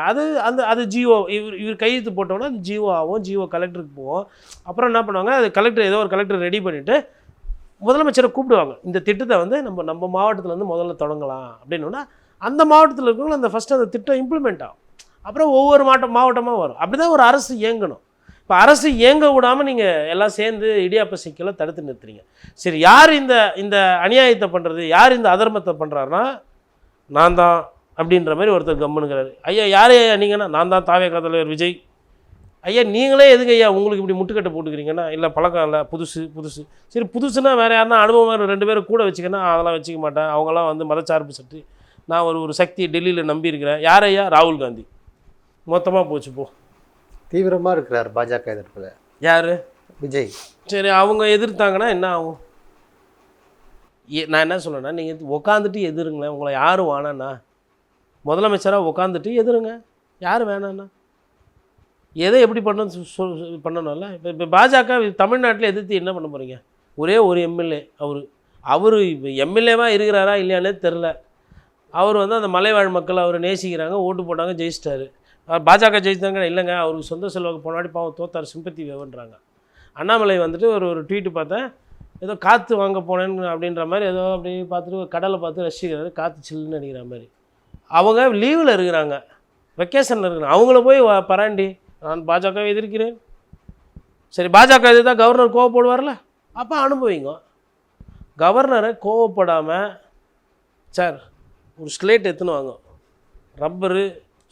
அது ஜிஓ, இவர் கையெழுத்து போட்டோன்னா அது ஜிஓ ஆகும், ஜிஓ கலெக்டருக்கு போவோம். அப்புறம் என்ன பண்ணுவாங்க, அது கலெக்டர் ஏதோ ஒரு கலெக்டர் ரெடி பண்ணிவிட்டு முதலமைச்சரை கூப்பிடுவாங்க. இந்த திட்டத்தை வந்து நம்ம மாவட்டத்தில் வந்து முதல்ல தொடங்கலாம் அப்படின்னா, அந்த மாவட்டத்தில் இருக்கிறவங்க அந்த ஃபஸ்ட்டு அந்த திட்டம் இம்ப்ளிமெண்ட் ஆகும். அப்புறம் ஒவ்வொரு மாவட்டமாக வரும். அப்படி தான் ஒரு அரசு இயங்கணும். இப்போ அரசு இயங்க விடாமல் நீங்கள் எல்லாம் சேர்ந்து இடியாப்ப சிக்கலை தடுத்து நிறுத்துறீங்க. சரி, யார் இந்த அநியாயத்தை பண்ணுறது, யார் இந்த அதர்மத்தை பண்ணுறாருன்னா நான் தான் அப்படின்ற மாதிரி ஒருத்தர் கம்முனுங்கிறாரு. ஐயா யார் ஐயா நீங்கன்னா, நான் தான் தாவேகா தலைவர் விஜய். ஐயா நீங்களே எதுங்க ஐயா உங்களுக்கு இப்படி முட்டுக்கட்டை போட்டுக்கிறீங்கன்னா, இல்லை பழக்கம் இல்லை, புதுசு. சரி புதுசுன்னா வேறு யாருன்னா அனுபவமாக 2 பேரும் கூட வச்சுக்கன்னா, அதெல்லாம் வச்சுக்க மாட்டேன், அவங்களாம் வந்து மதச்சார்பு சக்தி, நான் ஒரு சக்தியை டெல்லியில் நம்பியிருக்கிறேன். யார் ஐயா? ராகுல் காந்தி. மொத்தமாக போச்சு போ. தீவிரமாக இருக்கிறார் பாஜக எதிர்ப்பில். யார்? விஜய். சரி, அவங்க எதிர்த்தாங்கன்னா என்ன ஆகும்? நான் என்ன சொல்கிறேன்னா, நீங்கள் உட்காந்துட்டு எதிருங்களேன். உங்களை யாரும் வேணாண்ணா, முதலமைச்சராக உட்காந்துட்டு எதிருங்க. யார் வேணாண்ணா? எதை எப்படி பண்ணணும்ல. இப்போ பாஜக தமிழ்நாட்டில் எதிர்த்து என்ன பண்ண போகிறீங்க? ஒரே ஒரு எம்எல்ஏ, அவர் இப்போ எம்எல்ஏவாக இருக்கிறாரா இல்லையானே தெரில. அவர் வந்து அந்த மலைவாழ் மக்கள் அவர் நேசிக்கிறாங்க, ஓட்டு போட்டாங்க, ஜெயிச்சிட்டாரு. பாஜக ஜெயிச்சாங்க இல்லைங்க, அவருக்கு சொந்த செல்வாக்கு போனாடி பாவம் தோத்தார், சிம்பத்தி வேவுன்றாங்க. அண்ணாமலை வந்துட்டு ஒரு ட்வீட்டு பார்த்தேன், ஏதோ காற்று வாங்க போனேன்னு அப்படின்ற மாதிரி ஏதோ அப்படி பார்த்துட்டு கடலை பார்த்து ரசிக்கிறாரு, காற்று சில்லுன்னு அடிக்கிற மாதிரி. அவங்க லீவில் இருக்கிறாங்க, வெக்கேஷனில் இருக்கிறாங்க. அவங்கள போய் பராண்டி நான் பாஜகவை எதிர்க்கிறேன். சரி, பாஜக எதிர்த்தா கவர்னர் கோவப்படுவார்ல, அப்போ அனுபவிங்க. கவர்னரை கோவப்படாமல், சார் ஒரு ஸ்லேட் எடுத்துன்னு வாங்க, ரப்பரு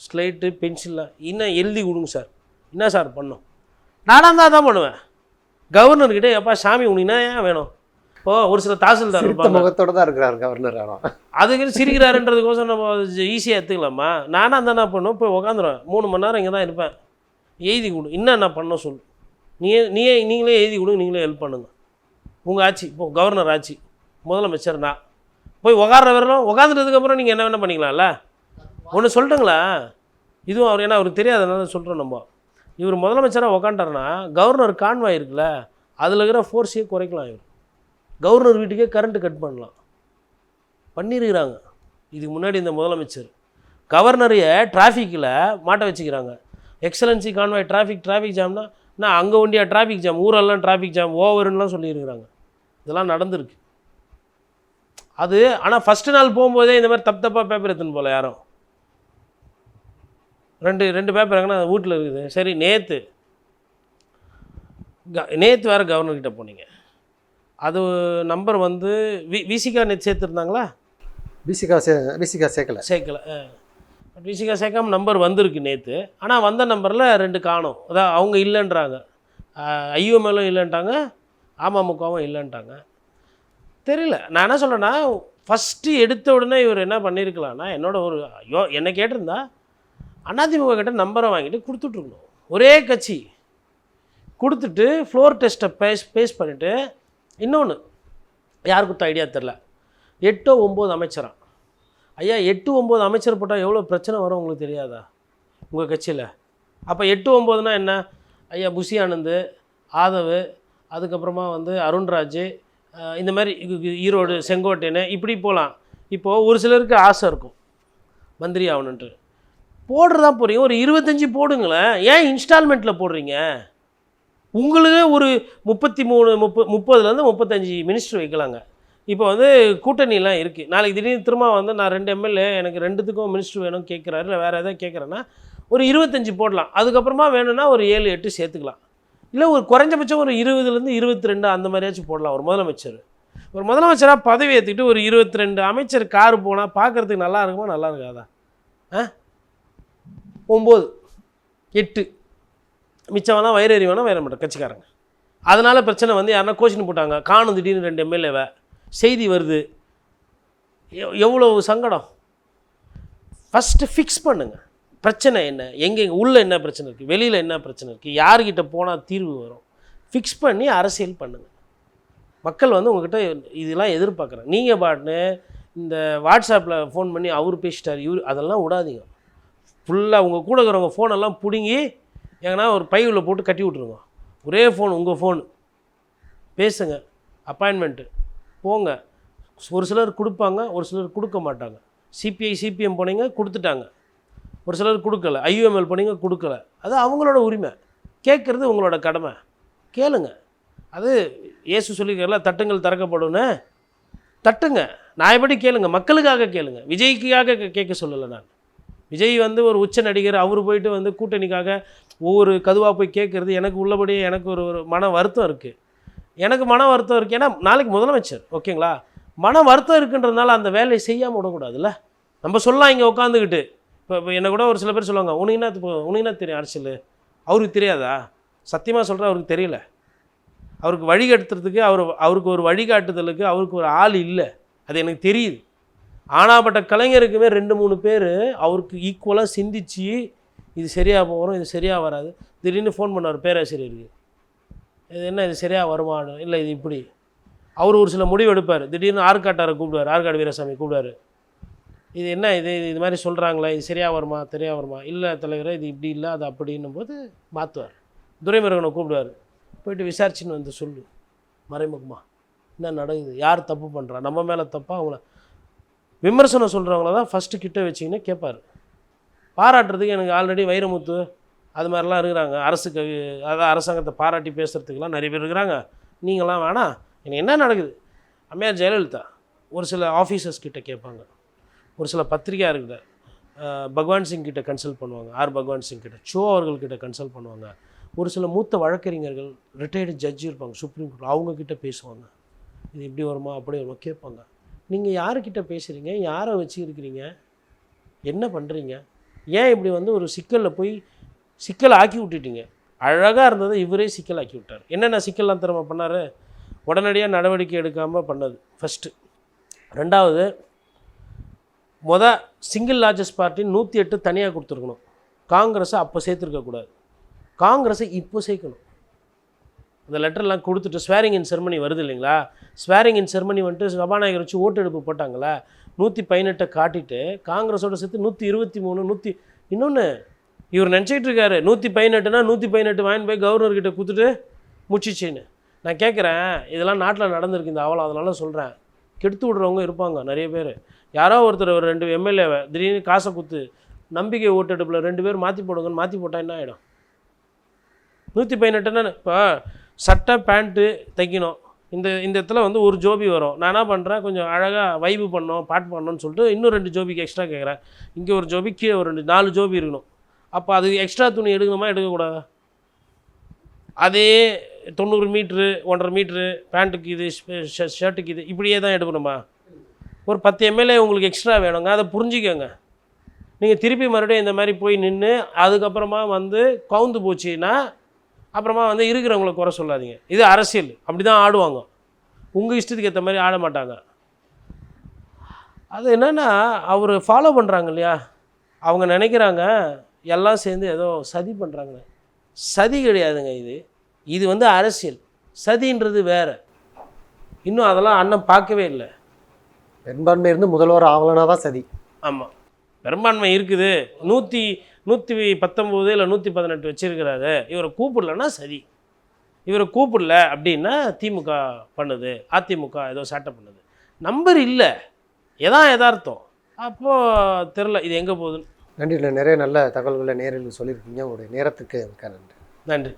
ஸ்லேட்டு பென்சில்லாம் இன்னும் எழுதி கொடுங்க சார், என்ன சார் பண்ணோம், நானாக தான் பண்ணுவேன். கவர்னர்கிட்ட எப்பா சாமி உனக்கு ஏன் வேணும்? இப்போது ஒரு சில தாசில்தார் முகத்தோடு தான் இருக்கிறார் கவர்னர். அதுக்கு சிரிக்கிறாருன்றதுக்கோசம் நம்ம ஈஸியாக எடுத்துக்கலாமா? நானாக தான் என்ன பண்ணுவோம், இப்போ உட்காந்துருவேன் 3 மணி நேரம் இங்கே தான் இருப்பேன், எழுதி கொடு, என்ன பண்ண சொல்லு, நீங்களே எழுதி கொடுங்க, நீங்களே ஹெல்ப் பண்ணுங்கள். உங்கள் ஆட்சி, இப்போது கவர்னர் ஆட்சி, முதலமைச்சர் நான் போய் உட்கார வரலாம். உட்காந்துட்டதுக்கப்புறம் நீங்கள் என்ன வேணால் பண்ணிக்கலாம்ல. ஒன்று சொல்லிட்டுங்களா, இதுவும் அவர் ஏன்னா அவருக்கு தெரியாதனால சொல்கிறோம். நம்ம இவர் முதலமைச்சராக உக்காண்டாருன்னா கவர்னர் கான்வாய் இருக்குல்ல, அதில் இருக்கிற ஃபோர்ஸையே குறைக்கலாம். இவர் கவர்னர் வீட்டுக்கே கரண்ட்டு கட் பண்ணலாம், பண்ணியிருக்கிறாங்க. இதுக்கு முன்னாடி இந்த முதலமைச்சர் கவர்னரையை டிராஃபிக்கில் மாட்ட வச்சுக்கிறாங்க. எக்ஸலன்சி கான்வாய் டிராஃபிக் ஜாம்னா நான் அங்கே ஒண்டியா டிராஃபிக் ஜாம், ஊரெல்லாம் டிராஃபிக் ஜாம் ஓவருன்னெலாம் சொல்லியிருக்கிறாங்க. இதெல்லாம் நடந்திருக்கு அது. ஆனால் ஃபஸ்ட்டு நாள் போகும்போதே இந்த மாதிரி தப்பாக பேப்பர் எடுத்துன்னு போகல யாரும். ரெண்டு பேப்பர் எங்கன்னா வீட்டில் இருக்குது. சரி, நேற்று வேறு கவர்னர்கிட்ட போனீங்க, அது நம்பர் வந்து விசிகா நேற்று சேர்த்துருந்தாங்களா? விசிகா சேர்க்கலை. விசிகா சேர்க்காம நம்பர் வந்திருக்கு நேற்று. ஆனால் வந்த நம்பரில் 2 காணும். அதான் அவங்க இல்லைன்றாங்க, ஐயோமேலும் இல்லைன்ட்டாங்க, அமமுகவும் இல்லைன்ட்டாங்க. தெரியல. நான் என்ன சொல்கிறேன்னா, ஃபஸ்ட்டு எடுத்த உடனே இவர் என்ன பண்ணியிருக்கலாம்னா, என்னை கேட்டிருந்தா அதிமுக கிட்ட நம்பரை வாங்கிட்டு கொடுத்துட்ருக்கணும். ஒரே கட்சி கொடுத்துட்டு ஃப்ளோர் டெஸ்ட்டை பேஸ் பண்ணிவிட்டு, இன்னொன்று யார் கொடுத்த ஐடியா தெரில, 8-9 அமைச்சரான். ஐயா 8-9 அமைச்சர் போட்டால் எவ்வளோ பிரச்சனை வரும் உங்களுக்கு தெரியாதா உங்கள் கட்சியில்? அப்போ 8-9னா என்ன? ஐயா புஷி ஆனந்த், ஆதவ், அதுக்கப்புறமா வந்து அருண்ராஜ், இந்த மாதிரி ஈரோடு, செங்கோட்டையன், இப்படி போகலாம். இப்போது ஒரு சிலருக்கு ஆசை இருக்கும் மந்திரி ஆகணுன்ட்டு, போடுறதா போகிறீங்க. ஒரு 25 போடுங்களேன், ஏன் இன்ஸ்டால்மெண்ட்டில் போடுறீங்க? உங்களுக்கு ஒரு 30-30லேருந்து 35 மினிஸ்டர் வைக்கலாங்க. இப்போ வந்து கூட்டணிலாம் இருக்குது. நாளைக்கு திடீர்னு திரும்ப வந்து நான் 2 எம்எல்ஏ எனக்கு 2த்துக்கும் மினிஸ்டர் வேணும் கேட்குறாரு, இல்லை வேறு எதாவது கேட்குறேன்னா ஒரு 25 போடலாம். அதுக்கப்புறமா வேணும்னா ஒரு 7-8 சேர்த்துக்கலாம். இல்லை ஒரு குறைஞ்சபட்சம் ஒரு 20லேருந்து 22 அந்த மாதிரியாச்சும் போடலாம். ஒரு முதலமைச்சராக பதவி ஏற்றுக்கிட்டு ஒரு 22 அமைச்சர் காரு போனால் பார்க்குறதுக்கு நல்லா இருக்குமா, நல்லா இருக்காதா? 9, 8 மிச்சம்லாம் வயிறறி வேணால் வயிற மாட்டேன் கட்சிக்காரங்க. அதனால் பிரச்சனை வந்து யாருன்னா கோச்சின்னு போட்டாங்க, காணும் திடீர்னு 2 எம்எல்ஏவை, செய்தி வருது, எவ்வளோ சங்கடம். ஃபஸ்ட்டு ஃபிக்ஸ் பண்ணுங்கள், பிரச்சனை என்ன, எங்கே உள்ளே என்ன பிரச்சனை இருக்குது, வெளியில் என்ன பிரச்சனை இருக்குது, யார்கிட்ட போனால் தீர்வு வரும், ஃபிக்ஸ் பண்ணி அரசியல் பண்ணுங்கள். மக்கள் வந்து உங்கள்கிட்ட இதெல்லாம் எதிர்பார்க்குறாங்க. நீங்கள் பாட்டுன்னு இந்த வாட்ஸ்அப்பில் ஃபோன் பண்ணி அவர் பேசிட்டார் இவர், அதெல்லாம் விடாதீங்க. ஃபுல்லாக உங்கள் கூட இருக்கிறவங்க ஃபோனெல்லாம் பிடுங்கி எங்கன்னா ஒரு பையில் போட்டு கட்டி விட்ருங்க. ஒரே ஃபோன், உங்கள் ஃபோனு, பேசுங்க, அப்பாயின்மெண்ட்டு போங்க. ஒரு சிலர் கொடுப்பாங்க, ஒரு சிலர் கொடுக்க மாட்டாங்க. சிபிஐ சிபிஎம் போனீங்க கொடுத்துட்டாங்க, ஒரு சிலர் கொடுக்கல. ஐயுஎம்எல் போனீங்க கொடுக்கல. அது அவங்களோட உரிமை. கேட்குறது உங்களோட கடமை. கேளுங்க. அது இயேசு சொல்லிக்கிறல, தட்டுங்கள் திறக்கப்படும்னு. தட்டுங்க, நியாயப்படி கேளுங்க, மக்களுக்காக கேளுங்க. விஜய்க்காக கேட்க சொல்லலை நான். விஜய் வந்து ஒரு உச்ச நடிகர், அவர் போயிட்டு வந்து கூட்டணிக்காக ஒவ்வொரு கதுவாக போய் கேட்குறது எனக்கு உள்ளபடியே எனக்கு ஒரு மன வருத்தம் இருக்குது. எனக்கு மன வருத்தம் இருக்குது. ஏன்னா நாளைக்கு முதலமைச்சர், ஓகேங்களா? மன வருத்தம் இருக்குன்றதுனால அந்த வேலையை செய்யாமல் விடக்கூடாதுல்ல. நம்ம சொல்லலாம் இங்கே உட்காந்துக்கிட்டு. இப்போ என்னை கூட ஒரு சில பேர் சொல்லுவாங்க, உனக்கு என்ன தெரியும் அரசியல்? அவருக்கு தெரியாதா? சத்தியமாக சொல்கிறேன், அவருக்கு தெரியல. அவருக்கு வழிகாட்டுறதுக்கு அவருக்கு ஒரு வழிகாட்டுதலுக்கு அவருக்கு ஒரு ஆள் இல்லை. அது எனக்கு தெரியுது. ஆனாப்பட்ட கலைஞருக்குமே 2-3 பேர் அவருக்கு ஈக்குவலாக சிந்திச்சு இது சரியாக போகிறோம், இது சரியாக வராது. திடீர்னு ஃபோன் பண்ணார் பேராசிரியருக்கு, இது என்ன, இது சரியாக வருமானு இல்லை, இது இப்படி. அவர் ஒரு சில முடிவு எடுப்பார். திடீர்னு ஆற்காட்டாரை கூப்பிடுவார், ஆற்காடு வீரசாமி கூப்பிடுவார். இது என்ன, இது மாதிரி சொல்கிறாங்களே, இது சரியாக வருமா தெரியா வருமா? இல்லை தலைவரே, இது இப்படி இல்லை, அது அப்படின்னும் போது மாற்றுவார். துரைமுருகனை கூப்பிடுவார், போயிட்டு விசாரிச்சுன்னு வந்து சொல்லு மறைமுகமாக என்ன நடக்குது, யார் தப்பு பண்ணுறா, நம்ம மேலே தப்பா அவங்கள விமர்சனம் சொல்கிறவங்கள தான் ஃபஸ்ட்டு கிட்ட வச்சிங்கன்னு கேட்பார். பாராட்டுறதுக்கு எனக்கு ஆல்ரெடி வைரமுத்து அது மாதிரிலாம் இருக்கிறாங்க. அதாவது அரசாங்கத்தை பாராட்டி பேசுகிறதுக்கெலாம் நிறைய பேர் இருக்கிறாங்க. நீங்களாம் வேணாம். எனக்கு என்ன நடக்குது, அம்மையார் ஜெயலலிதா ஒரு சில ஆஃபீஸர்ஸ் கிட்ட கேட்பாங்க, ஒரு சில பத்திரிகையாளர்கிட்ட, பகவான் சிங் கிட்ட கன்சல்ட் பண்ணுவாங்க, பகவான் சிங் கிட்ட, சோ அவர்கள்கிட்ட கன்சல்ட் பண்ணுவாங்க. ஒரு சில மூத்த வழக்கறிஞர்கள், ரிட்டையர்டு ஜட்ஜி இருப்பாங்க சுப்ரீம் கோர்ட், அவங்கக்கிட்ட பேசுவாங்க. இது இப்படி வருமா அப்படி வருமா கேட்பாங்க. நீங்கள் யாருக்கிட்ட பேசுகிறீங்க, யாரை வச்சு இருக்கிறீங்க, என்ன பண்ணுறீங்க, ஏன் இப்படி வந்து ஒரு சிக்கலில் போய் சிக்கலை ஆக்கி விட்டுட்டீங்க? அழகாக இருந்ததை இவரே சிக்கல் ஆக்கி விட்டார். என்னென்ன சிக்கல்லாம் திறமை பண்ணார்? உடனடியாக நடவடிக்கை எடுக்காமல் பண்ணது ஃபஸ்ட்டு. ரெண்டாவது, சிங்கிள் லார்ஜஸ்ட் பார்ட்டி 108 தனியாக கொடுத்துருக்கணும். காங்கிரஸை அப்போ சேர்த்துருக்கக்கூடாது, காங்கிரஸை இப்போ சேர்க்கணும். அந்த லெட்டர்லாம் கொடுத்துட்டு ஸ்வேரிங் இன் செர்மனி வருது இல்லைங்களா? ஸ்வேரிங் இன் செர்மனி வந்துட்டு சபாநாயகர் வச்சு ஓட்டெடுப்பு போட்டாங்களா? 118 காட்டிட்டு காங்கிரஸோட சேர்த்து 123 இன்னொன்று இவர் நினச்சிக்கிட்டு இருக்காரு 118னா 118 வாங்கி போய் கவர்னர்கிட்ட கொடுத்துட்டு முடிச்சிச்சின்னு. நான் கேட்குறேன், இதெல்லாம் நாட்டில் நடந்திருக்கு இந்த அவலம். அதனால சொல்கிறேன், கெடுத்து விடுறவங்க இருப்பாங்க நிறைய பேர். யாரோ ஒருத்தர் ஒரு 2 எம்எல்ஏவை திடீர்னு காசை கொடுத்து நம்பிக்கை ஓட்டெடுப்பில் 2 பேர் மாற்றி போடுங்கன்னு மாற்றி போட்டால் என்ன ஆகிடும்? 118ன்னா இப்போ சட்டை பேண்ட்டு தைக்கணும், இந்த இடத்துல வந்து ஒரு ஜோபி வரும். நான் என்ன பண்ணுறேன், கொஞ்சம் அழகாக வைப்பு பண்ணோம், பாட்டு பண்ணணும்னு சொல்லிட்டு இன்னும் 2 ஜோபிக்கு எக்ஸ்ட்ரா கேட்குறேன். இங்கே ஒரு ஜோபி, கீழே ஒரு 4 ஜோபி இருக்கணும். அப்போ அது எக்ஸ்ட்ரா துணி எடுக்கணுமா எடுக்கக்கூடாதா? அதே 90 மீட்ரு 1.5 மீட்ரு பேண்ட்டுக்கு இது, ஷர்ட்டுக்கு இது, இப்படியே தான் எடுக்கணுமா? ஒரு 10 எம்எல்ஏ உங்களுக்கு எக்ஸ்ட்ரா வேணுங்க, அதை புரிஞ்சுக்கோங்க. நீங்கள் திருப்பி மறுபடியும் இந்த மாதிரி போய் நின்று அதுக்கப்புறமா வந்து கவுந்து போச்சுன்னா அப்புறமா வந்து இருக்கிறவங்கள குறை சொல்லாதீங்க. இது அரசியல், அப்படி தான் ஆடுவாங்க. உங்கள் இஷ்டத்துக்கு ஏற்ற மாதிரி ஆட மாட்டாங்க. அது என்னென்னா அவர் ஃபாலோ பண்ணுறாங்க இல்லையா, அவங்க நினைக்கிறாங்க எல்லாம் சேர்ந்து ஏதோ சதி பண்ணுறாங்க. சதி கிடையாதுங்க. இது வந்து அரசியல். சதின்றது வேறு. இன்னும் அதெல்லாம் அண்ணன் பார்க்கவே இல்லை. பெரும்பான்மை இருந்து முதல்வர் ஆகலனா தான் சதி. ஆமாம், பெரும்பான்மை இருக்குது. 119 இல்லை 118 வச்சிருக்கிறாரு. இவரை கூப்பிடலன்னா சரி. இவரை கூப்பிடல அப்படின்னா திமுக பண்ணுது, அதிமுக ஏதோ சேட்டை பண்ணுது. நம்பர் இல்லை, யதார்த்தம். அப்போது தெரில இது எங்கே போகுதுன்னு. நன்றி. நிறைய நல்ல தகவல்களை நேரில் சொல்லியிருக்கீங்க. உங்களுடைய நேரத்துக்கு நன்றி. நன்றி.